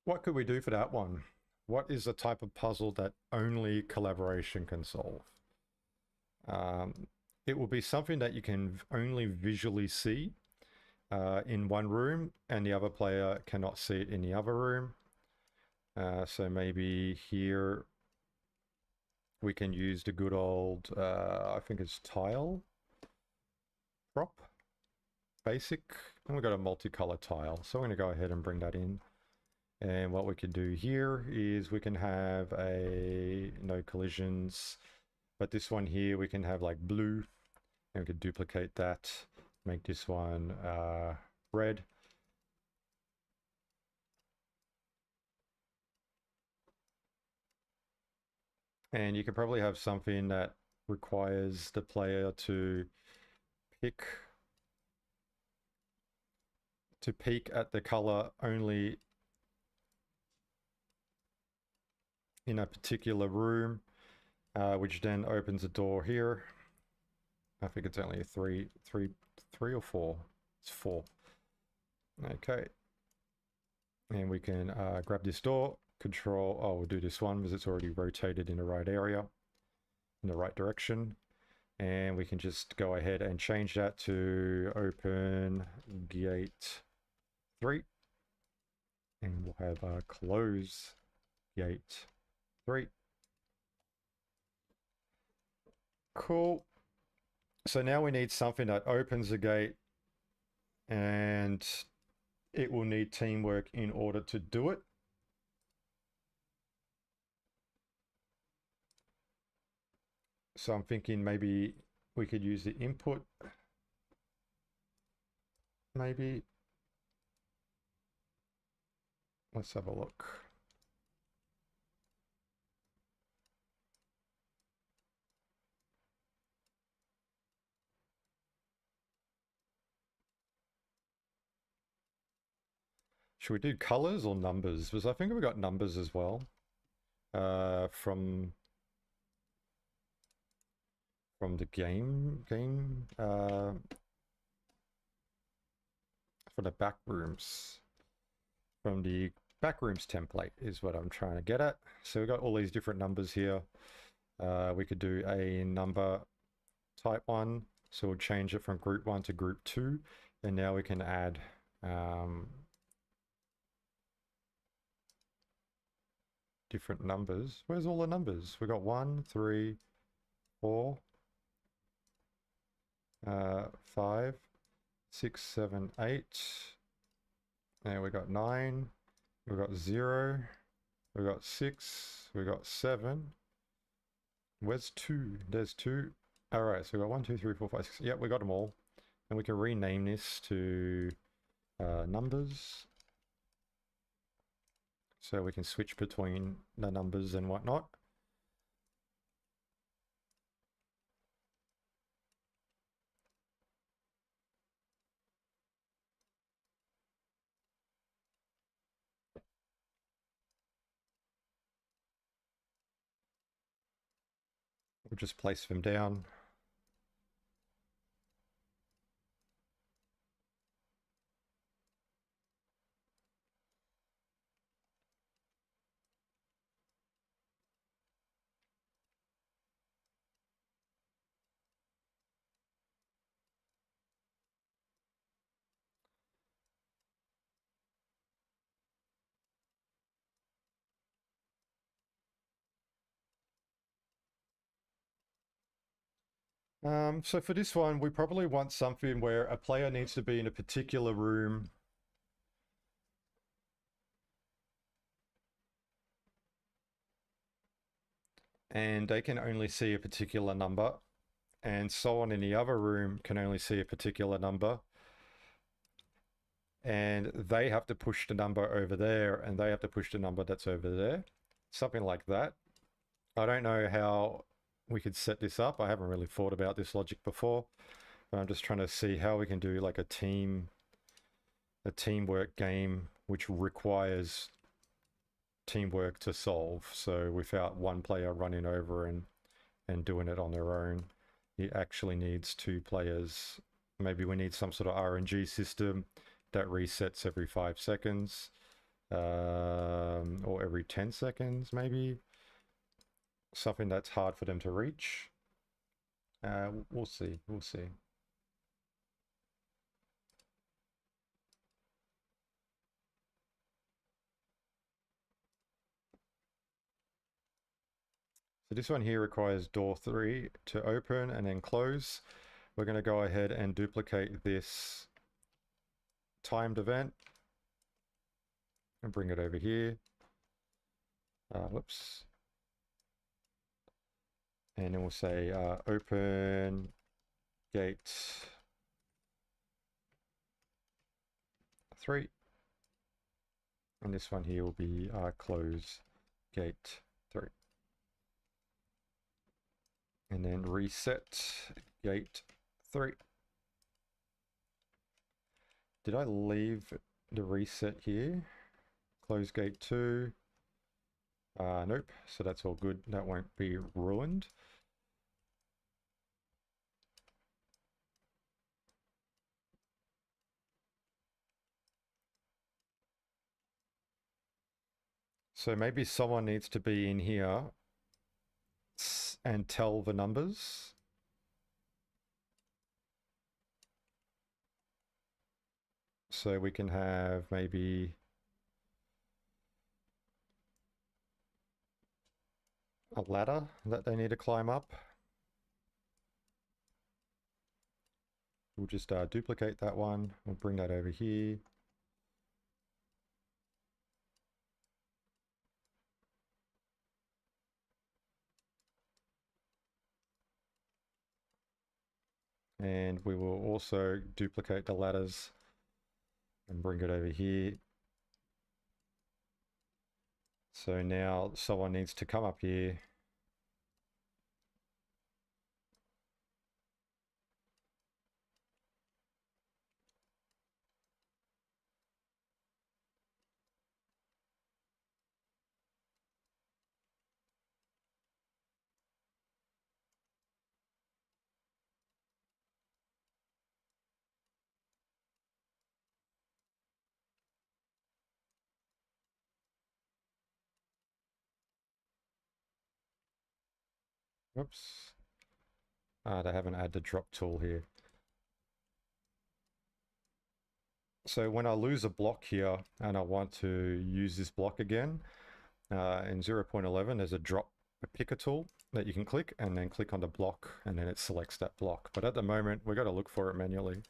What could we do for that one? What is the type of puzzle that only collaboration can solve? It will be something that you can only visually see in one room, and the other player cannot see it in the other room. So maybe here we can use the good old, I think it's tile prop, basic, and we've got a multicolor tile. So I'm going to go ahead and bring that in. And what we can do here is we can have a no collisions, but this one here we can have like blue, and we can duplicate that, make this one red. And you can probably have something that requires the player to peek at the color only in a particular room, which then opens a door here. I think it's only a three 3 or 4? It's 4. Okay. And we can grab this door, control, oh, we'll do this one because it's already rotated in the right area, in the right direction. And we can just go ahead and change that to open gate 3. And we'll have close gate 3. Cool. So now we need something that opens the gate, and it will need teamwork in order to do it. So I'm thinking maybe we could use the input. Maybe. Let's have a look. Should we do colors or numbers? Because I think we got numbers as well. From the game for the backrooms. From the backrooms template is what I'm trying to get at. So we've got all these different numbers here. We could do a number type 1. So we'll change it from group 1 to group 2. And now we can add different numbers. Where's all the numbers? We got 1, 3, 4, 5, 6, 7, 8. And we got 9. We got 0. We got 6. We got 7. Where's 2? There's 2. Alright, so we got 1, 2, 3, 4, 5, 6. Yep, we got them all. And we can rename this to numbers. So we can switch between the numbers and whatnot. We'll just place them down. So for this one, we probably want something where a player needs to be in a particular room. And they can only see a particular number. And someone in the other room can only see a particular number. And they have to push the number over there, and they have to push the number that's over there. Something like that. I don't know how we could set this up. I haven't really thought about this logic before, but I'm just trying to see how we can do like a teamwork game which requires teamwork to solve. So without one player running over and doing it on their own, it actually needs 2 players. Maybe we need some sort of RNG system that resets every 5 seconds, or every 10 seconds maybe. Something that's hard for them to reach. We'll see. So this one here requires door 3 to open and then close. We're going to go ahead and duplicate this timed event and bring it over here. Whoops. And then we'll say open gate 3. And this one here will be close gate 3. And then reset gate 3. Did I leave the reset here? Close gate 2. Nope, so that's all good. That won't be ruined. So maybe someone needs to be in here and tell the numbers. So we can have maybe a ladder that they need to climb up. We'll just duplicate that one. We'll bring that over here. And we will also duplicate the ladders and bring it over here. So now someone needs to come up here. Oops. They haven't added the drop tool here. So when I lose a block here and I want to use this block again, in 0.11 there's a picker tool that you can click and then click on the block and then it selects that block. But at the moment we've got to look for it manually.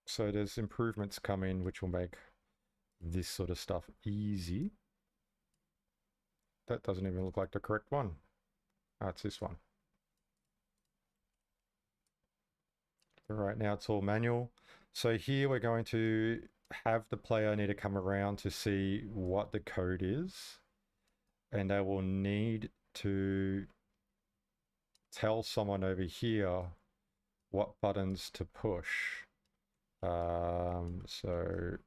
So there's improvements coming which will make this sort of stuff easy. That doesn't even look like the correct one. It's this one. All right, now it's all manual. So here we're going to have the player need to come around to see what the code is. And they will need to tell someone over here what buttons to push. So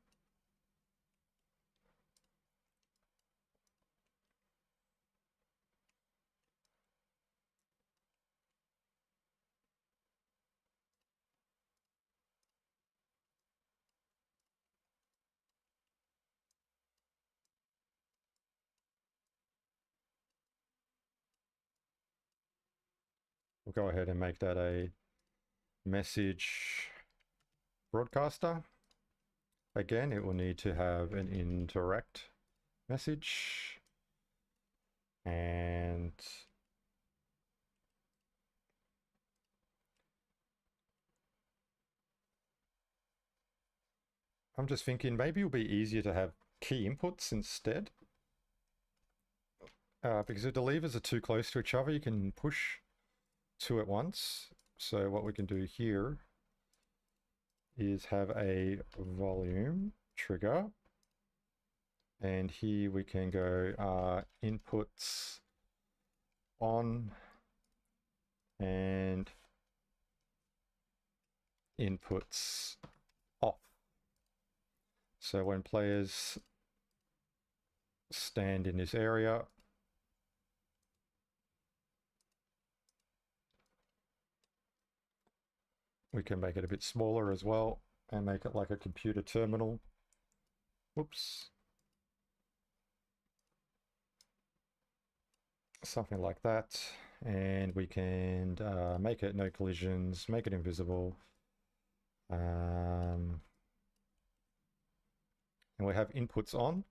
we'll go ahead and make that a message broadcaster. Again, it will need to have an interact message. And I'm just thinking maybe it'll be easier to have key inputs instead. Because if the levers are too close to each other, you can push two at once. So what we can do here is have a volume trigger. And here we can go inputs on and inputs off. So when players stand in this area, we can make it a bit smaller as well and make it like a computer terminal. Whoops. Something like that. And we can make it no collisions, make it invisible. And we have inputs on.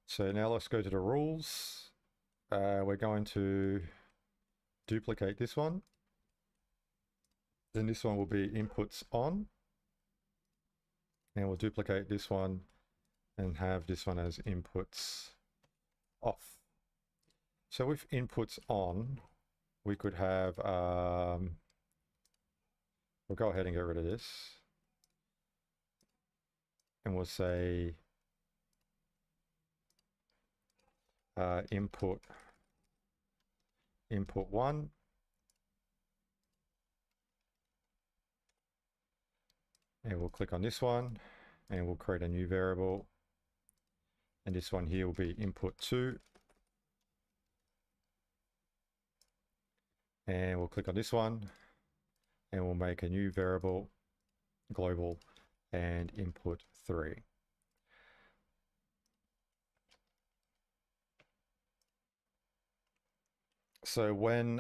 So now let's go to the rules. We're going to duplicate this one. Then this one will be inputs on. And we'll duplicate this one and have this one as inputs off. So with inputs on, we could have, we'll go ahead and get rid of this. And we'll say input 1. And we'll click on this one and we'll create a new variable. And this one here will be input 2. And we'll click on this one and we'll make a new variable, global, and input 3. So when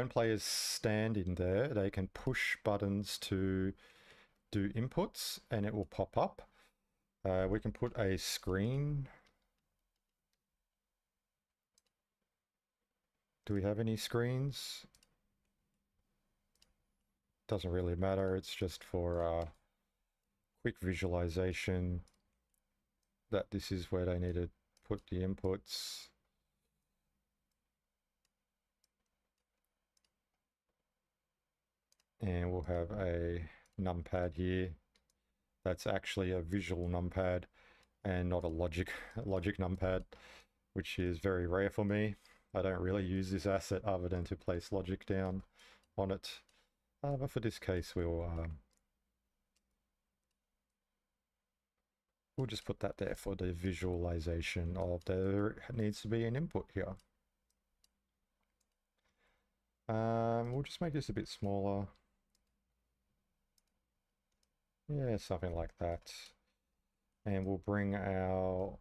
players stand in there, they can push buttons to do inputs and it will pop up. We can put a screen. Do we have any screens? Doesn't really matter. It's just for quick visualization that this is where they need to put the inputs. And we'll have a numpad here. That's actually a visual numpad and not a logic numpad, which is very rare for me. I don't really use this asset other than to place logic down on it. But for this case, we'll just put that there for the visualization of there needs to be an input here. We'll just make this a bit smaller. Yeah, something like that. And we'll bring our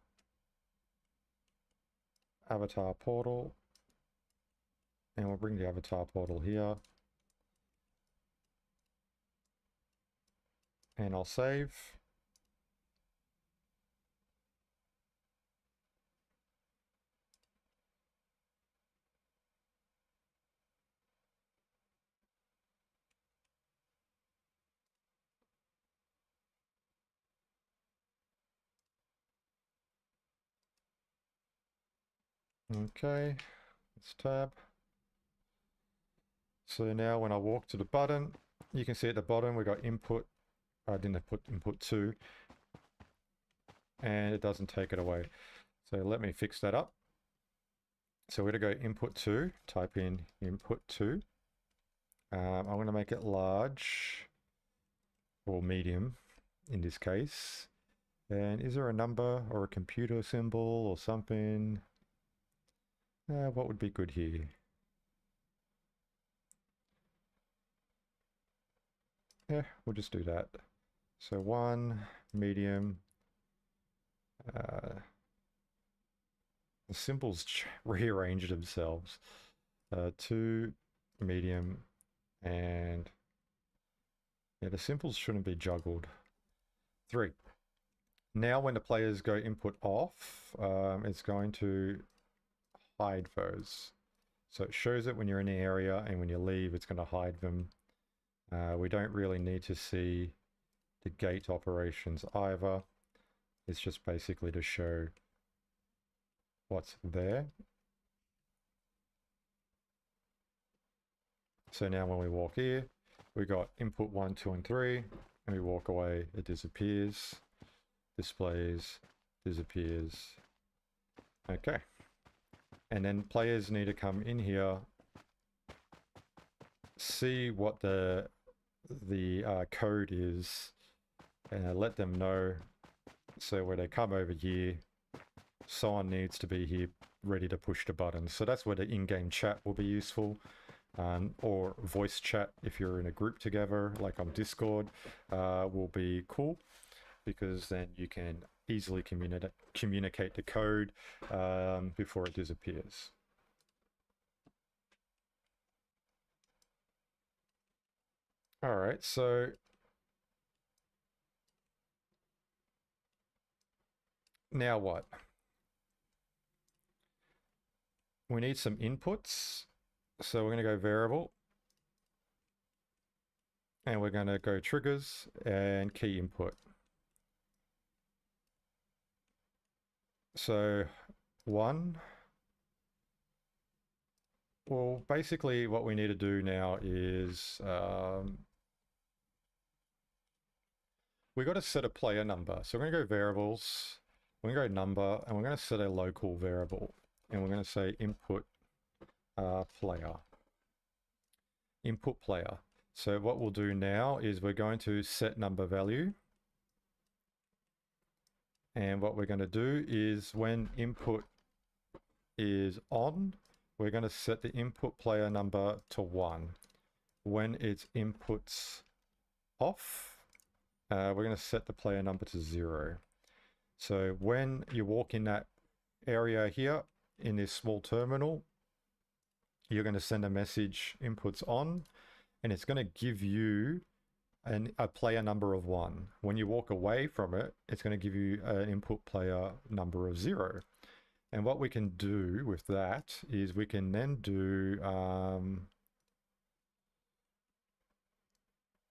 avatar portal. And we'll bring the avatar portal here. And I'll save. Okay, let's tab. So now when I walk to the button, you can see at the bottom we got input. I didn't put input 2, and it doesn't take it away. So let me fix that up. So we're going to go input 2, type in input 2. I'm going to make it large, or medium in this case. And is there a number or a computer symbol or something? What would be good here? Yeah, we'll just do that. So 1, medium. The symbols rearrange themselves. 2, medium, and yeah, the symbols shouldn't be juggled. 3. Now when the players go input off, it's going to hide those. So it shows it when you're in the area, and when you leave, it's going to hide them. We don't really need to see the gate operations either. It's just basically to show what's there. So now when we walk here, we got input 1, 2, and 3, and we walk away, it disappears, displays, disappears. Okay. And then players need to come in here, see what the code is, and let them know. So when they come over here, someone needs to be here ready to push the button. So that's where the in-game chat will be useful, or voice chat if you're in a group together, like on Discord, will be cool, because then you can easily communicate the code before it disappears. All right, so now what? We need some inputs. So we're going to go variable, and we're going to go triggers and key input. So 1. Well, basically what we need to do now is we got to set a player number. So we're going to go variables, we're going to go number, and we're going to set a local variable, and we're going to say input player. Input player. So what we'll do now is we're going to set number value. And what we're going to do is when input is on, we're going to set the input player number to 1. When it's inputs off, we're going to set the player number to 0. So when you walk in that area here, in this small terminal, you're going to send a message inputs on, and it's going to give you a player number of 1. When you walk away from it, it's going to give you an input player number of 0. And what we can do with that is we can then do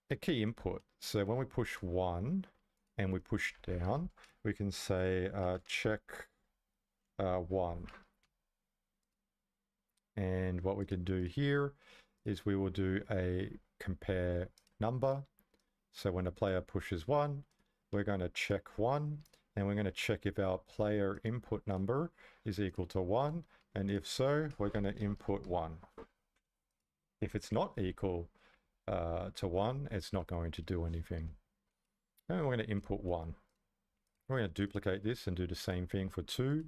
a key input. So when we push 1 and we push down, we can say check 1. And what we can do here is we will do a compare number. So when a player pushes 1, we're going to check 1, and we're going to check if our player input number is equal to 1, and if so, we're going to input 1. If it's not equal to 1, it's not going to do anything. And we're going to input 1. We're going to duplicate this and do the same thing for 2,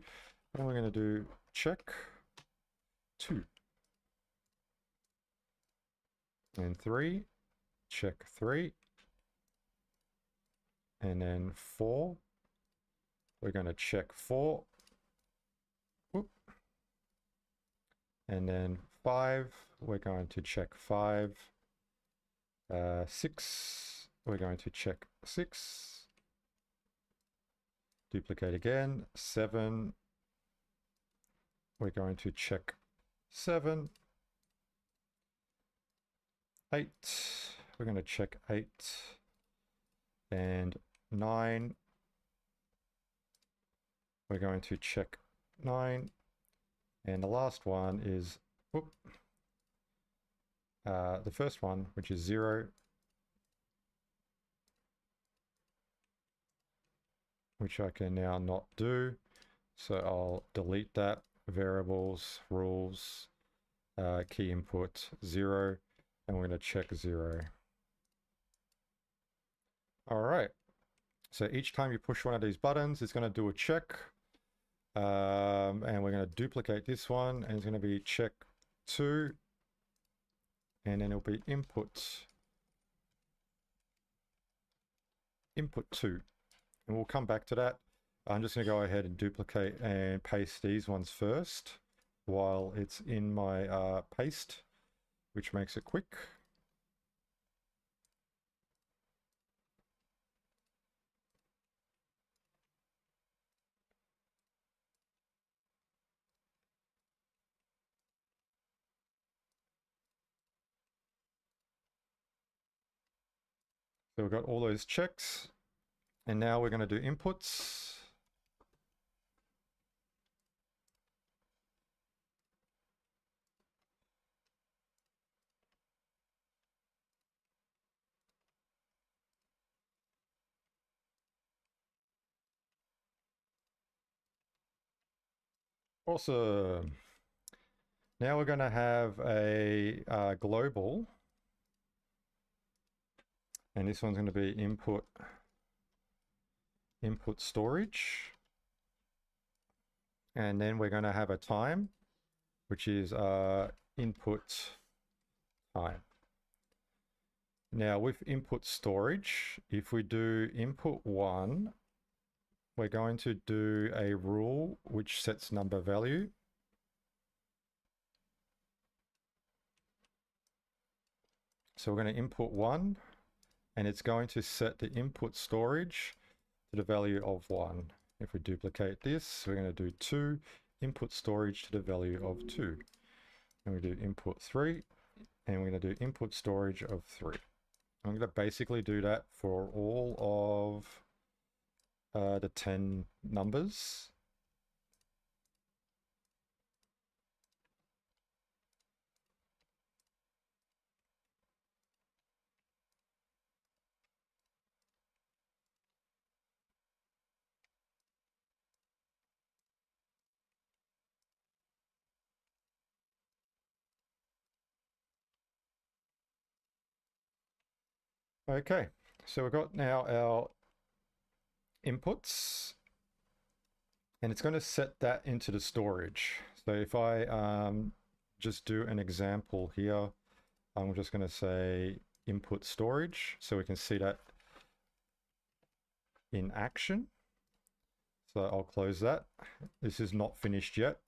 and we're going to do check 2. And 3, check 3. And then 4, we're going to check 4. Whoop. And then 5, we're going to check 5. 6, we're going to check 6. Duplicate again. 7, we're going to check 7. 8, we're going to check 8. And 9, we're going to check 9. And the last one is the first one, which is 0, which I can now not do. So I'll delete that. Variables, rules, key input 0, and we're going to check 0. All right. So each time you push one of these buttons, it's going to do a check. And we're going to duplicate this one, and it's going to be check 2. And then it'll be input 2. And we'll come back to that. I'm just going to go ahead and duplicate and paste these ones first while it's in my paste, which makes it quick. So we've got all those checks, and now we're going to do inputs. Awesome. Now we're going to have a global, and this one's going to be input storage, and then we're going to have a time, which is input time. Now with input storage, if we do input 1, we're going to do a rule which sets number value. So we're going to input 1, and it's going to set the input storage to the value of 1. If we duplicate this, we're going to do 2, input storage to the value of 2. And we do input 3, and we're going to do input storage of 3. I'm going to basically do that for all of the 10 numbers. Okay, so we've got now our inputs, and it's going to set that into the storage. So if I just do an example here, I'm just going to say input storage, so we can see that in action. So I'll close that. This is not finished yet.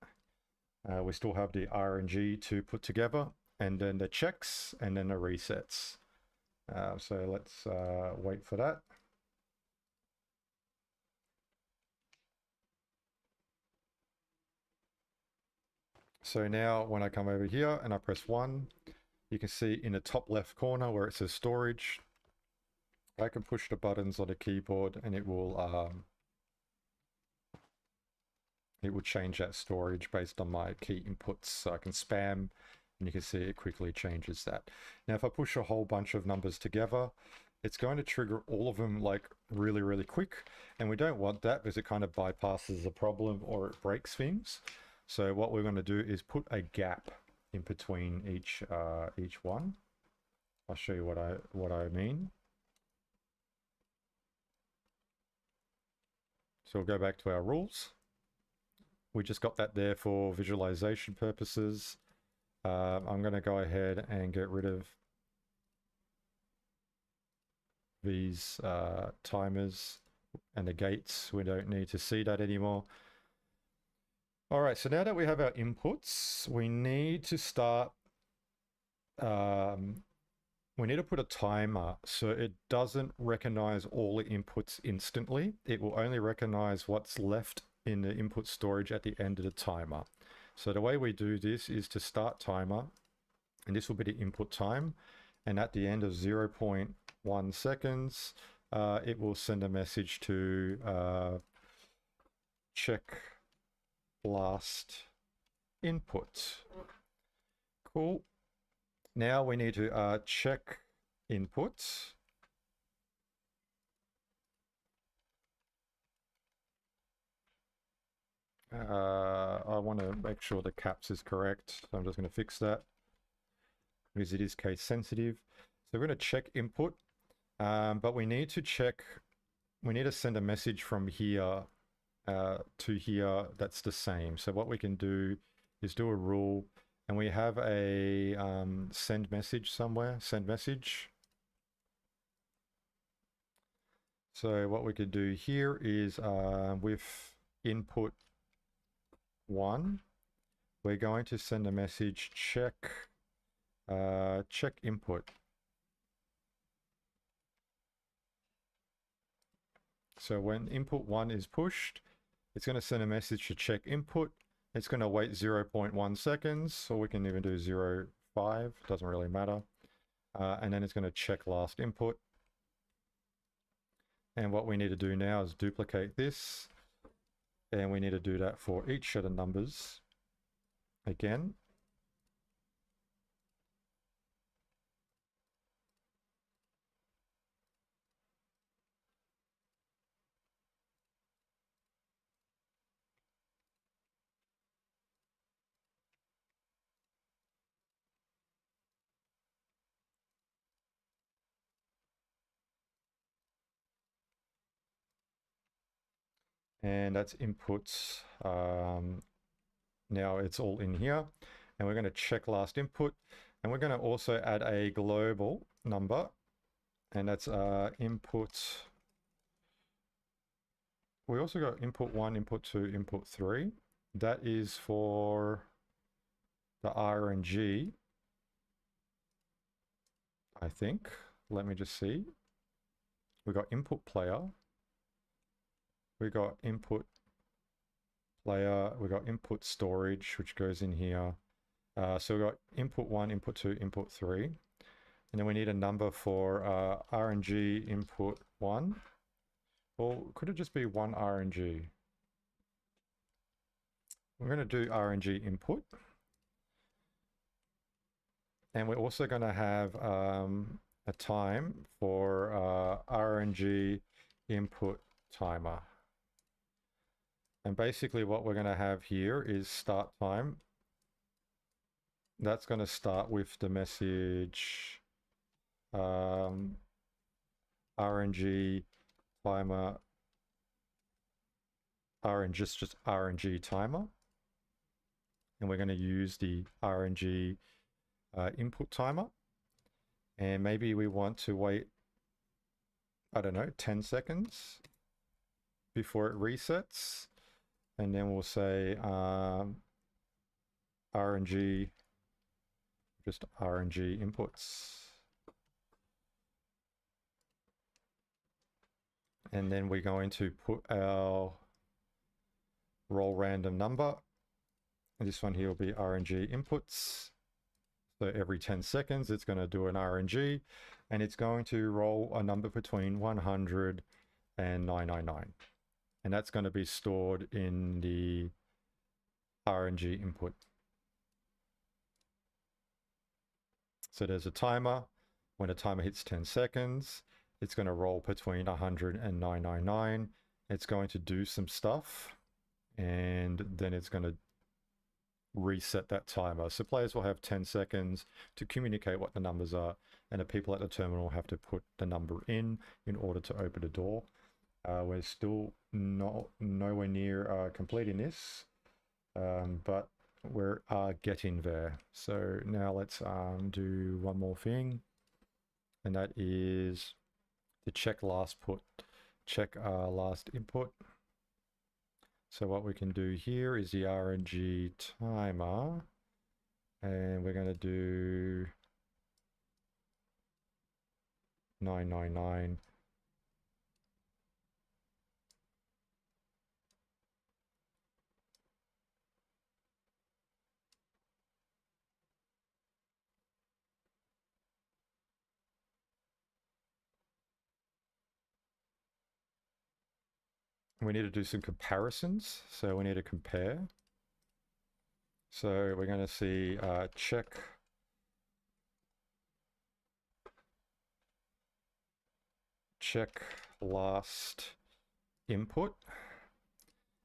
We still have the RNG to put together, and then the checks, and then the resets. So let's wait for that. So now when I come over here and I press 1, you can see in the top left corner where it says storage, I can push the buttons on the keyboard and it will change that storage based on my key inputs. So I can spam, and you can see it quickly changes that. Now if I push a whole bunch of numbers together, it's going to trigger all of them like really, really quick. And we don't want that because it kind of bypasses the problem or it breaks things. So what we're going to do is put a gap in between each one. I'll show you what I mean. So we'll go back to our rules. We just got that there for visualization purposes. I'm going to go ahead and get rid of these timers and the gates. We don't need to see that anymore. All right, so now that we have our inputs, we need to start, we need to put a timer so it doesn't recognize all the inputs instantly. It will only recognize what's left in the input storage at the end of the timer. So the way we do this is to start timer, and this will be the input time. And at the end of 0.1 seconds, it will send a message to check last input. Cool. Now we need to check inputs. I want to make sure the caps is correct. So I'm just going to fix that because it is case sensitive. So we're going to check input, but we need to check, we need to send a message from here to here that's the same. So what we can do is do a rule, and we have a send message somewhere, send message. So what we could do here is with input 1, we're going to send a message check input. So when input 1 is pushed, it's going to send a message to check input. It's going to wait 0.1 seconds, or we can even do 0.5, doesn't really matter. And then it's going to check last input. And what we need to do now is duplicate this. And we need to do that for each of the numbers again. And that's inputs. Now it's all in here, and we're going to check last input, and we're going to also add a global number, and that's input. We also got input 1, input 2, input 3. That is for the RNG, I think. Let me just see. We got input player. We got input player. We got input storage, which goes in here. So we got input 1, input 2, input 3. And then we need a number for RNG input 1. Or could it just be 1 RNG? We're going to do RNG input. And we're also going to have a time for RNG input timer. And basically what we're going to have here is start time. That's going to start with the message RNG timer, just RNG timer. And we're going to use the RNG input timer. And maybe we want to wait, I don't know, 10 seconds before it resets. And then we'll say RNG, just RNG inputs. And then we're going to put our roll random number. And this one here will be RNG inputs. So every 10 seconds, it's going to do an RNG, and it's going to roll a number between 100 and 999. And that's going to be stored in the RNG input. So there's a timer. When a timer hits 10 seconds, it's going to roll between 100 and 999. It's going to do some stuff, and then it's going to reset that timer. So players will have 10 seconds to communicate what the numbers are, and the people at the terminal have to put the number in order to open the door. We're still nowhere near completing this, but we're getting there. So now let's do one more thing, and that is to check last input. So what we can do here is the RNG timer, and we're going to do 999. We need to do some comparisons. So we need to compare. So we're going to see check last input.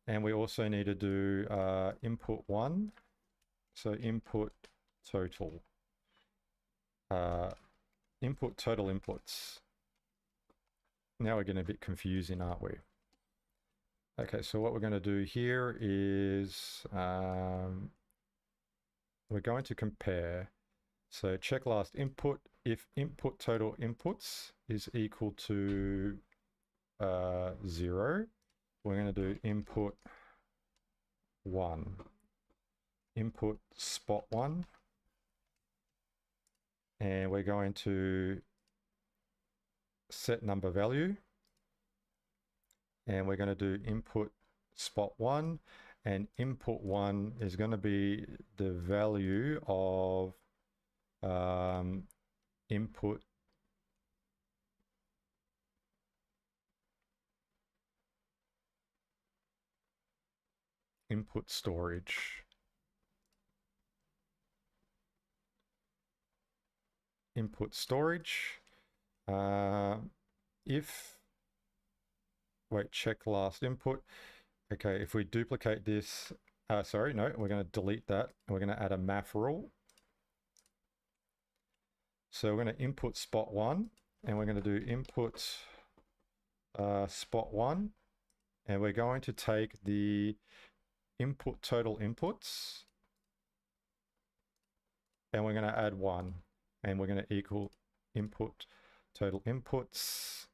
And we also need to do input one. So input total. Input total inputs. Now we're getting a bit confusing, aren't we? Okay, so what we're going to do here is we're going to compare. So check last input. If input total inputs is equal to 0, we're going to do input 1. Input spot 1. And we're going to set number value. And we're going to do input spot 1, and input 1 is going to be the value of input storage. Input storage. Check last input. Okay, if we duplicate this, sorry, no, we're going to delete that. We're going to add a math rule. So we're going to input spot 1, and we're going to do input spot 1, and we're going to take the input total inputs, and we're going to add 1, and we're going to equal input total inputs.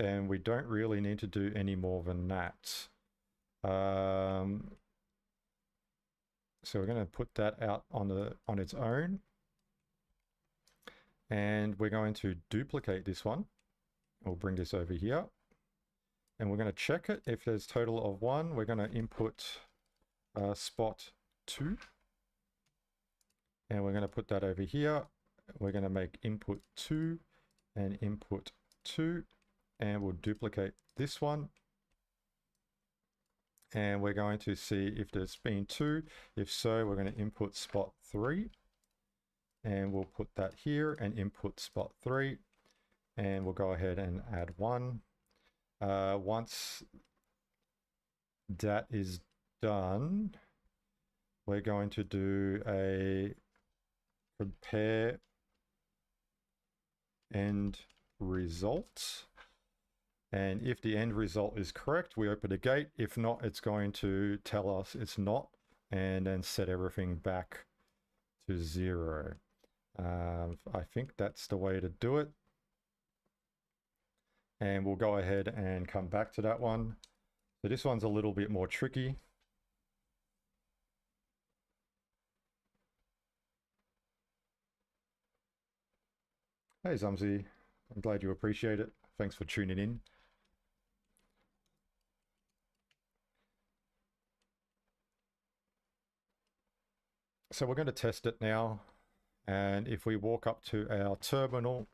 And we don't really need to do any more than that. So we're going to put that out on its own. And we're going to duplicate this one. We'll bring this over here. And we're going to check it. If there's total of 1, we're going to input spot 2. And we're going to put that over here. We're going to make input 2 and input 2. And we'll duplicate this one. And we're going to see if there's been 2. If so, we're going to input spot 3. And we'll put that here and input spot 3. And we'll go ahead and add 1. Once that is done, we're going to do a compare end result. And if the end result is correct, we open the gate. If not, it's going to tell us it's not, and then set everything back to 0. I think that's the way to do it. And we'll go ahead and come back to that one. So this one's a little bit more tricky. Hey Zumsy, I'm glad you appreciate it. Thanks for tuning in. So we're going to test it now. And if we walk up to our terminal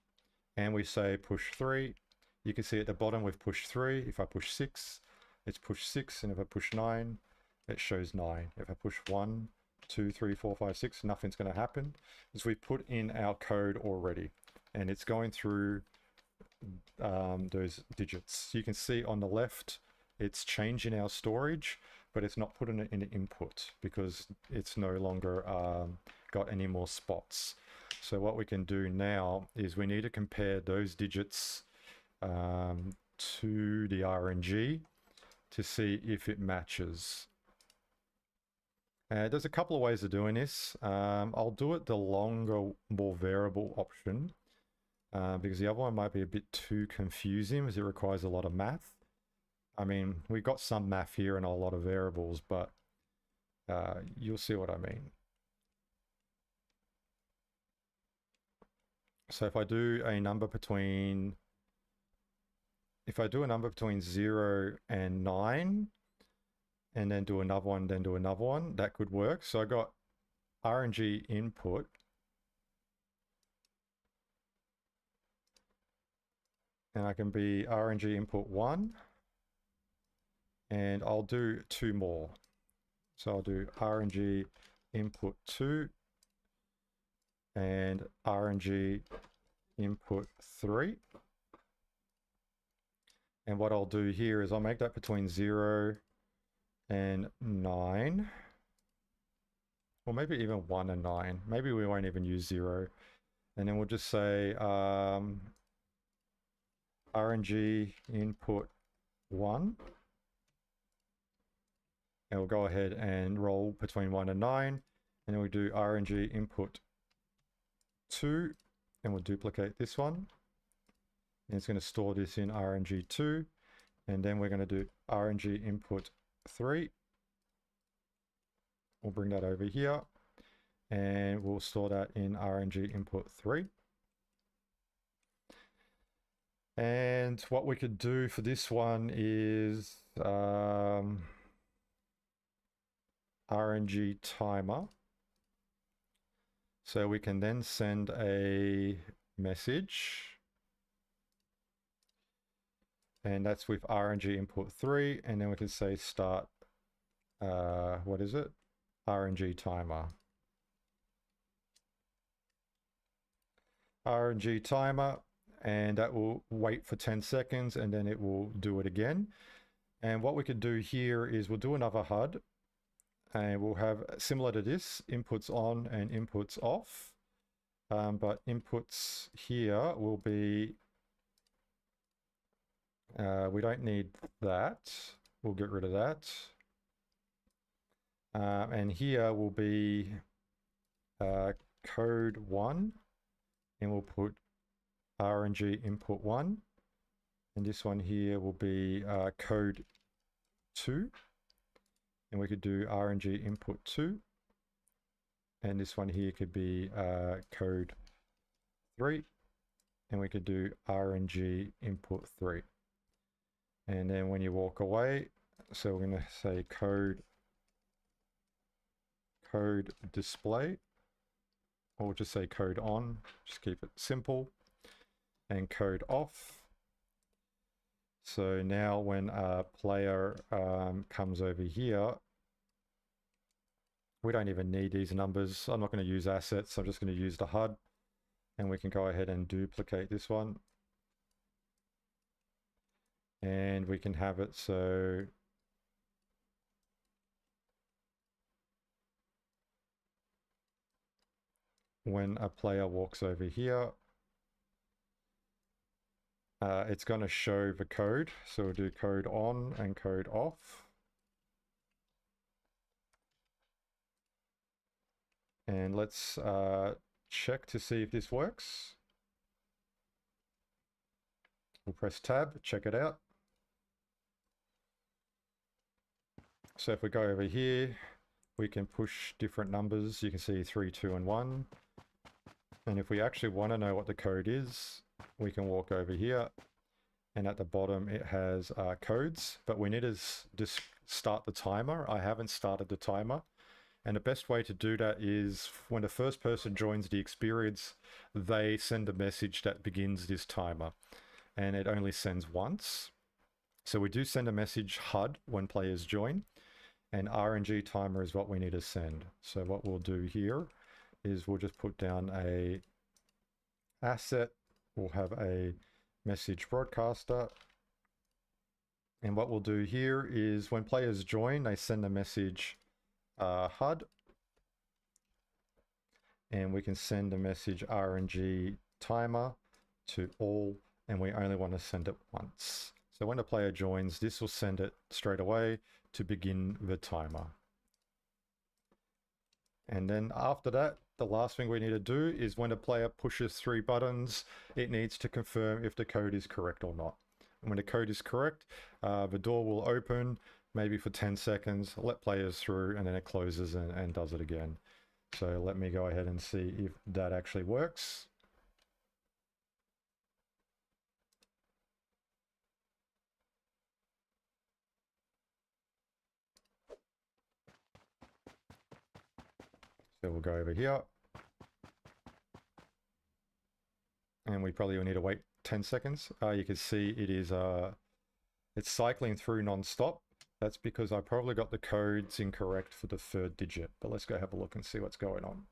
and we say push 3, you can see at the bottom we've pushed 3. If I push 6, it's push 6. And if I push 9, it shows 9. If I push 1, 2, 3, 4, 5, 6, nothing's going to happen. As we put in our code already. And it's going through those digits. You can see on the left, it's changing our storage, but it's not putting it in the input because it's no longer got any more spots. So what we can do now is we need to compare those digits to the RNG to see if it matches. There's a couple of ways of doing this. I'll do it the longer, more variable option because the other one might be a bit too confusing as it requires a lot of math. I mean, we've got some math here and a lot of variables, but you'll see what I mean. So if I do a number between, 0 and 9, and then do another one, that could work. So I got RNG input. And I can be RNG input 1. And I'll do 2 more. So I'll do RNG input 2 and RNG input 3. And what I'll do here is I'll make that between 0 and 9. Or maybe even 1 and 9. Maybe we won't even use 0. And then we'll just say RNG input 1. And we'll go ahead and roll between 1 and 9. And then we do RNG input 2. And we'll duplicate this one. And it's going to store this in RNG2. And then we're going to do RNG input 3. We'll bring that over here. And we'll store that in RNG input 3. And what we could do for this one is RNG timer. So we can then send a message. And that's with RNG input 3. And then we can say start, what is it? RNG timer. RNG timer. And that will wait for 10 seconds and then it will do it again. And what we could do here is we'll do another HUD. And we'll have, similar to this, inputs on and inputs off. But inputs here will be, we don't need that. We'll get rid of that. And here will be code 1. And we'll put RNG input 1. And this one here will be code 2. And we could do RNG input 2. And this one here could be code 3. And we could do RNG input 3. And then when you walk away, so we're going to say code display. Or just say code on, just keep it simple. And code off. So now when a player comes over here, we don't even need these numbers. I'm not going to use assets. I'm just going to use the HUD. And we can go ahead and duplicate this one. And we can have it so when a player walks over here, it's going to show the code. So we'll do code on and code off. And let's check to see if this works. We'll press tab, check it out. So if we go over here, we can push different numbers. You can see 3, 2, and 1. And if we actually want to know what the code is, we can walk over here, and at the bottom it has codes, but we need to just start the timer. I haven't started the timer. And the best way to do that is when the first person joins the experience, they send a message that begins this timer, and it only sends once. So we do send a message HUD when players join, and RNG timer is what we need to send. So what we'll do here is we'll just put down a asset. We'll have a message broadcaster. And what we'll do here is when players join, they send a message HUD. And we can send a message RNG timer to all, and we only want to send it once. So when a player joins, this will send it straight away to begin the timer. And then after that, the last thing we need to do is when a player pushes 3 buttons, it needs to confirm if the code is correct or not. And when the code is correct, the door will open, maybe for 10 seconds, let players through, and then it closes and does it again. So let me go ahead and see if that actually works. So we'll go over here. And we probably will need to wait 10 seconds. You can see it is, it's cycling through non-stop. That's because I probably got the codes incorrect for the 3rd digit. But let's go have a look and see what's going on.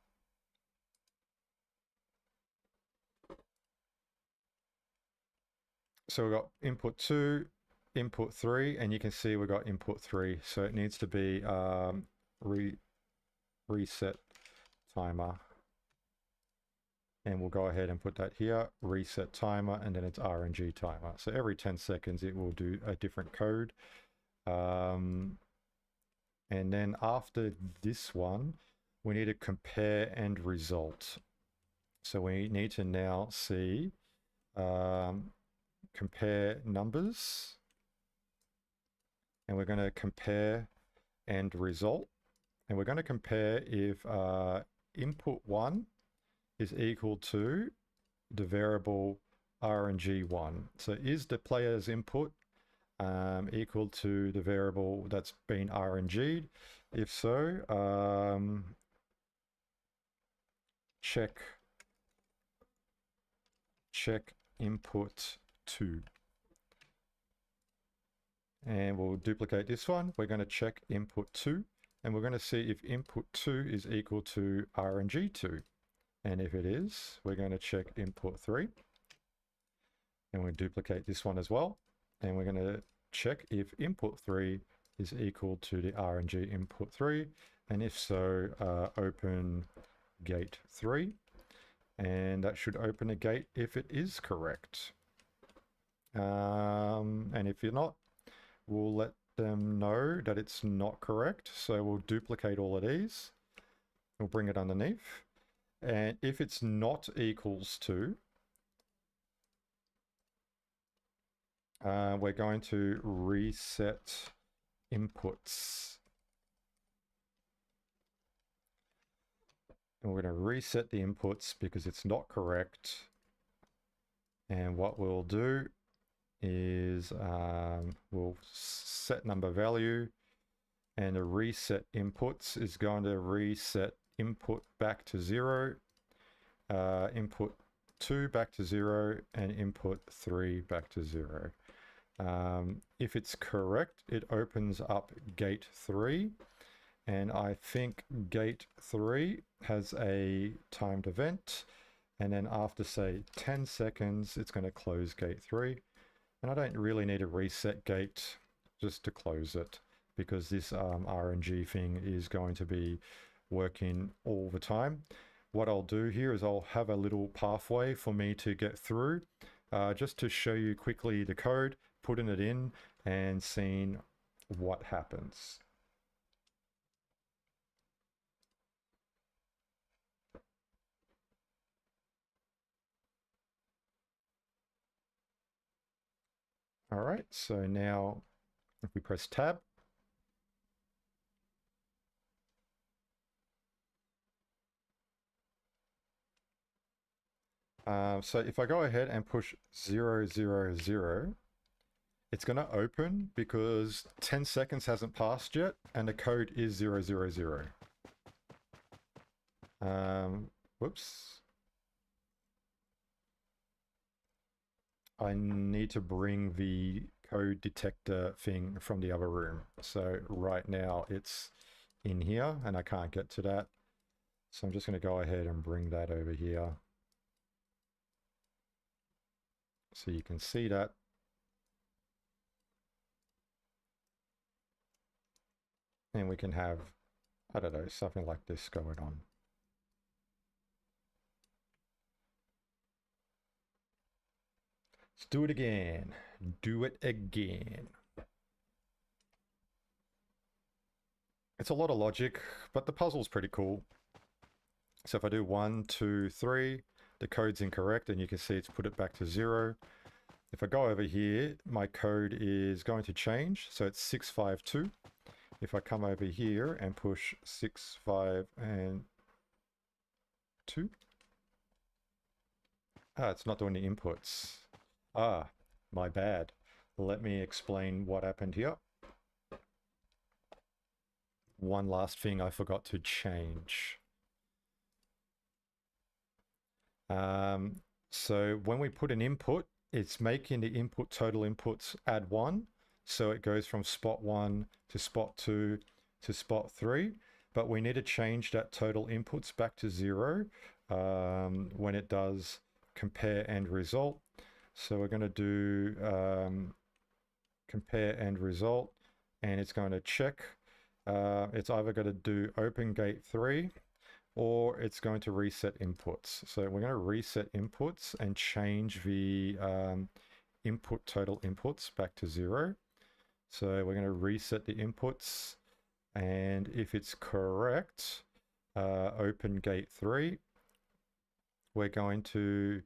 So we've got input 2, input 3, and you can see we've got input 3. So it needs to be reset timer. And we'll go ahead and put that here, reset timer, and then it's RNG timer. So every 10 seconds it will do a different code. And then after this one, we need to compare end result. So we need to now see compare numbers, and we're going to compare end result, and we're going to compare if input 1 is equal to the variable RNG1. So is the player's input equal to the variable that's been RNG'd? If so, check input 2. And we'll duplicate this one. We're going to check input 2, and we're going to see if input 2 is equal to RNG2. And if it is, we're going to check input 3. And we'll duplicate this one as well. And we're going to check if input 3 is equal to the RNG input 3. And if so, open gate 3. And that should open a gate if it is correct. And if you're not, we'll let them know that it's not correct. So we'll duplicate all of these. We'll bring it underneath. And if it's not equals to, we're going to reset inputs. And we're going to reset the inputs because it's not correct. And what we'll do is we'll set number value, and the reset inputs is going to reset input back to 0, input 2 back to 0, and input 3 back to 0. If it's correct, it opens up gate 3, and I think gate 3 has a timed event, and then after say 10 seconds it's going to close gate 3. And I don't really need to reset gate just to close it, because this RNG thing is going to be working all the time. What I'll do here is I'll have a little pathway for me to get through, just to show you quickly the code, putting it in and seeing what happens. All right, so now if we press tab, So if I go ahead and push 0, 0, 0, it's going to open because 10 seconds hasn't passed yet, and the code is 0, 0, 0. Whoops. I need to bring the code detector thing from the other room. So right now it's in here and I can't get to that. So I'm just going to go ahead and bring that over here. So you can see that. And we can have, I don't know, something like this going on. Let's do it again. Do it again. It's a lot of logic, but the puzzle's pretty cool. So if I do 1, 2, 3, the code's incorrect, and you can see it's put it back to 0. If I go over here, my code is going to change, so it's 652. If I come over here and push 6, 5, and 2. It's not doing the inputs. My bad. Let me explain what happened here. One last thing I forgot to change. So when we put an input, it's making the input total inputs add 1. So it goes from spot 1 to spot 2 to spot 3. But we need to change that total inputs back to 0 when it does compare end result. So we're going to do compare end result, and it's going to check. It's either going to do open gate 3 or it's going to reset inputs. So we're going to reset inputs and change the input total inputs back to 0. So we're going to reset the inputs, and if it's correct, open gate 3, we're going to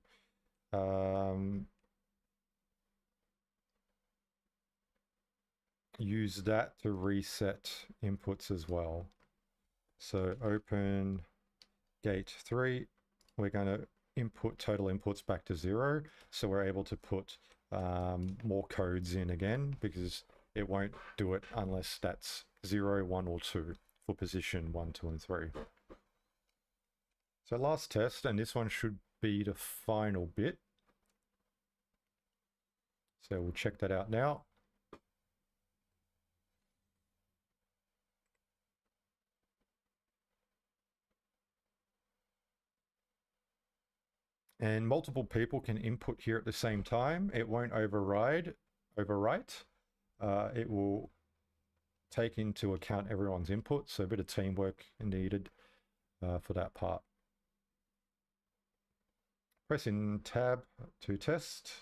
use that to reset inputs as well. So open gate 3, we're going to input total inputs back to 0, so we're able to put more codes in again, because it won't do it unless that's 0, 1, or 2 for position 1, 2, and 3. So last test, and this one should be the final bit. So we'll check that out now. And multiple people can input here at the same time. It won't overwrite. It will take into account everyone's input, so a bit of teamwork needed for that part. Pressing tab to test.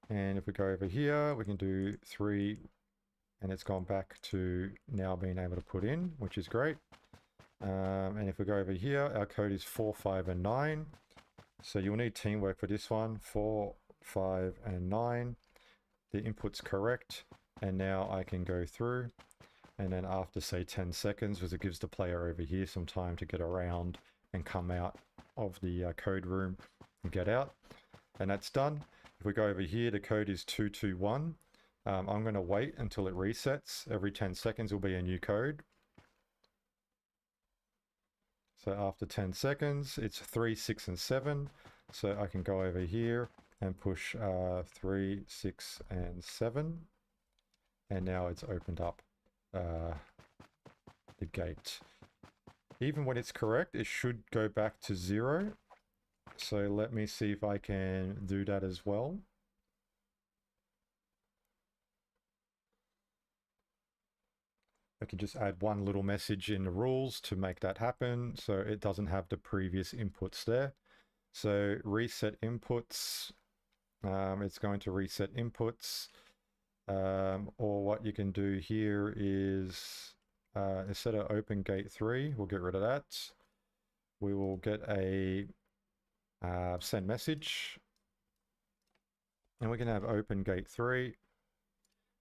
And if we go over here, we can do 3, and it's gone back to now being able to put in, which is great. And if we go over here, our code is 4, 5, and 9. So you'll need teamwork for this one. 4, 5, and 9. The input's correct. And now I can go through. And then after, say, 10 seconds, because it gives the player over here some time to get around and come out of the code room and get out. And that's done. If we go over here, the code is 221. I'm going to wait until it resets. Every 10 seconds will be a new code. So after 10 seconds, it's 3, 6, and 7. So I can go over here and push 3, 6, and 7. And now it's opened up the gate. Even when it's correct, it should go back to 0. So let me see if I can do that as well. I can just add one little message in the rules to make that happen, so it doesn't have the previous inputs there. So reset inputs, it's going to reset inputs, or what you can do here is instead of open gate 3, we'll get rid of that. We will get a send message, and we can have open gate 3,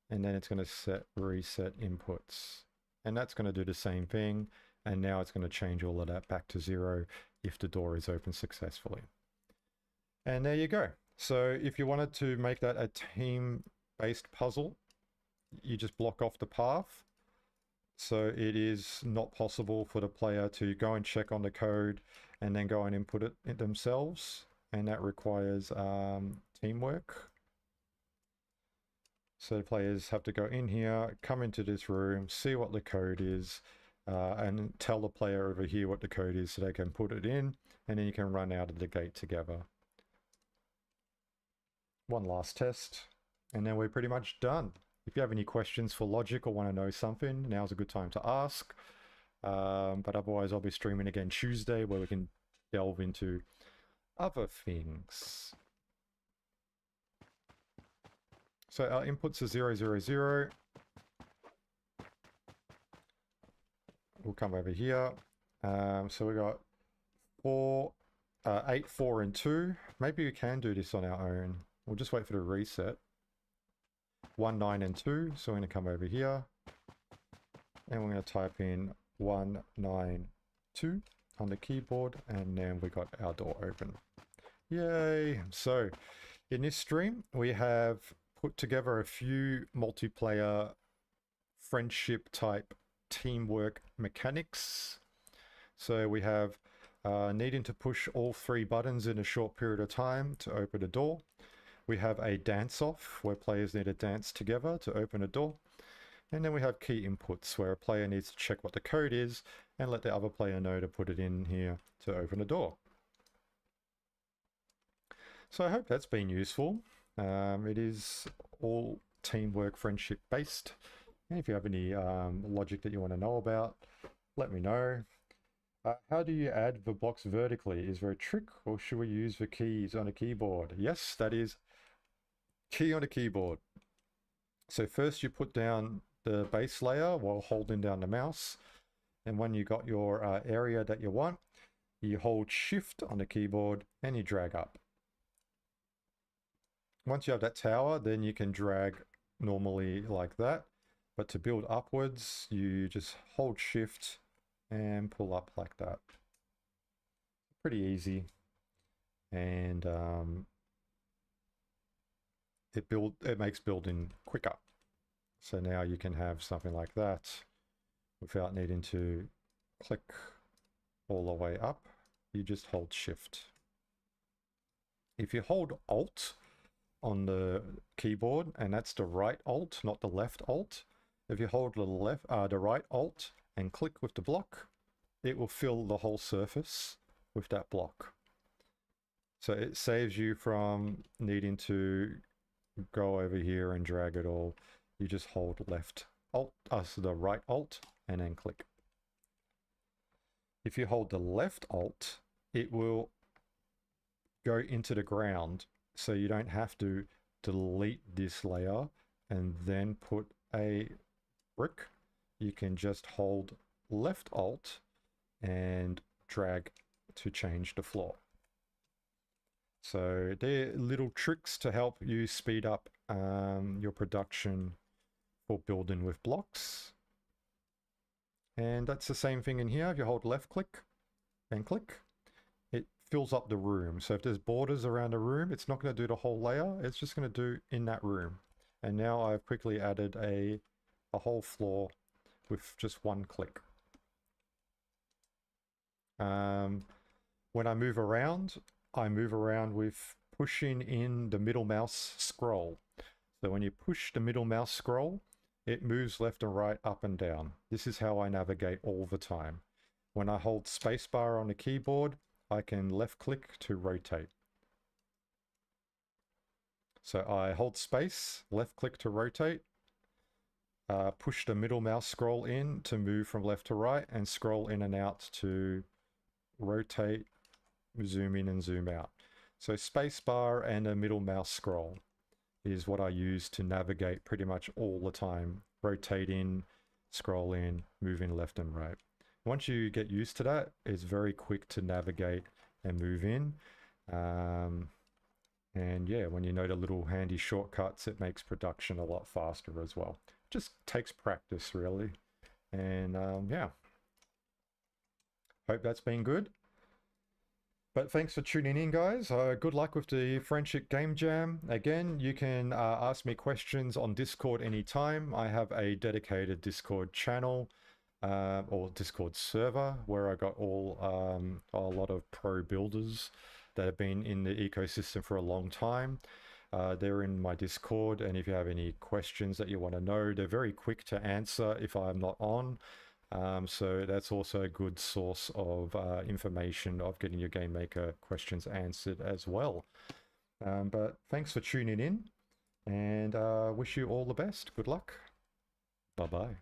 and then it's going to reset inputs. And that's going to do the same thing. And now it's going to change all of that back to 0 if the door is open successfully. And there you go. So if you wanted to make that a team-based puzzle, you just block off the path. So it is not possible for the player to go and check on the code and then go and input it themselves. And that requires teamwork. So the players have to go in here, come into this room, see what the code is, and tell the player over here what the code is so they can put it in, and then you can run out of the gate together. One last test, and then we're pretty much done. If you have any questions for logic or want to know something, now's a good time to ask. But otherwise, I'll be streaming again Tuesday where we can delve into other things. So our inputs are 0, 0, 0. We'll come over here. So we got 8, 4, and 2. Maybe we can do this on our own. We'll just wait for the reset. 1, 9, and 2. So we're going to come over here. And we're going to type in 1, 9, 2 on the keyboard. And then we got our door open. Yay! So in this stream, we have put together a few multiplayer friendship type teamwork mechanics. So we have needing to push all 3 buttons in a short period of time to open a door. We have a dance off where players need to dance together to open a door. And then we have key inputs where a player needs to check what the code is and let the other player know to put it in here to open a door. So I hope that's been useful. It is all teamwork friendship based. And if you have any logic that you want to know about, let me know. How do you add the blocks vertically? Is there a trick, or should we use the keys on a keyboard? Yes, that is key on a keyboard. So first you put down the base layer while holding down the mouse. And when you got your area that you want, you hold shift on the keyboard and you drag up. Once you have that tower, then you can drag normally like that. But to build upwards, you just hold shift and pull up like that. Pretty easy. And it makes building quicker. So now you can have something like that without needing to click all the way up. You just hold shift. If you hold Alt on the keyboard, and that's the right Alt, not the left Alt. If you hold the right Alt and click with the block, it will fill the whole surface with that block. So it saves you from needing to go over here and drag it all. You just hold left Alt, so the right Alt, and then click. If you hold the left Alt, it will go into the ground. So you don't have to delete this layer and then put a brick. You can just hold left Alt and drag to change the floor. So they're little tricks to help you speed up your production for building with blocks. And that's the same thing in here. If you hold left click and click, it fills up the room. So if there's borders around the room, it's not going to do the whole layer. It's just going to do in that room. And now I've quickly added a whole floor with just one click. When I move around with pushing in the middle mouse scroll. So when you push the middle mouse scroll, it moves left and right, up and down. This is how I navigate all the time. When I hold spacebar on the keyboard, I can left click to rotate. So I hold space, left click to rotate, push the middle mouse scroll in to move from left to right, and scroll in and out to rotate, zoom in and zoom out. So spacebar and a middle mouse scroll is what I use to navigate pretty much all the time. Rotate in, scroll in, move in left and right. Once you get used to that, it's very quick to navigate and move in. And yeah, when you know the little handy shortcuts, it makes production a lot faster as well. Just takes practice, really. And yeah, hope that's been good. But thanks for tuning in, guys. Good luck with the Friendship Game Jam. Again, you can ask me questions on Discord anytime. I have a dedicated Discord channel or Discord server where I got a lot of pro builders that have been in the ecosystem for a long time. They're in my Discord, and if you have any questions that you want to know, they're very quick to answer if I'm not on. So that's also a good source of information of getting your Game Maker questions answered as well. But thanks for tuning in, and wish you all the best. Good luck. Bye-bye.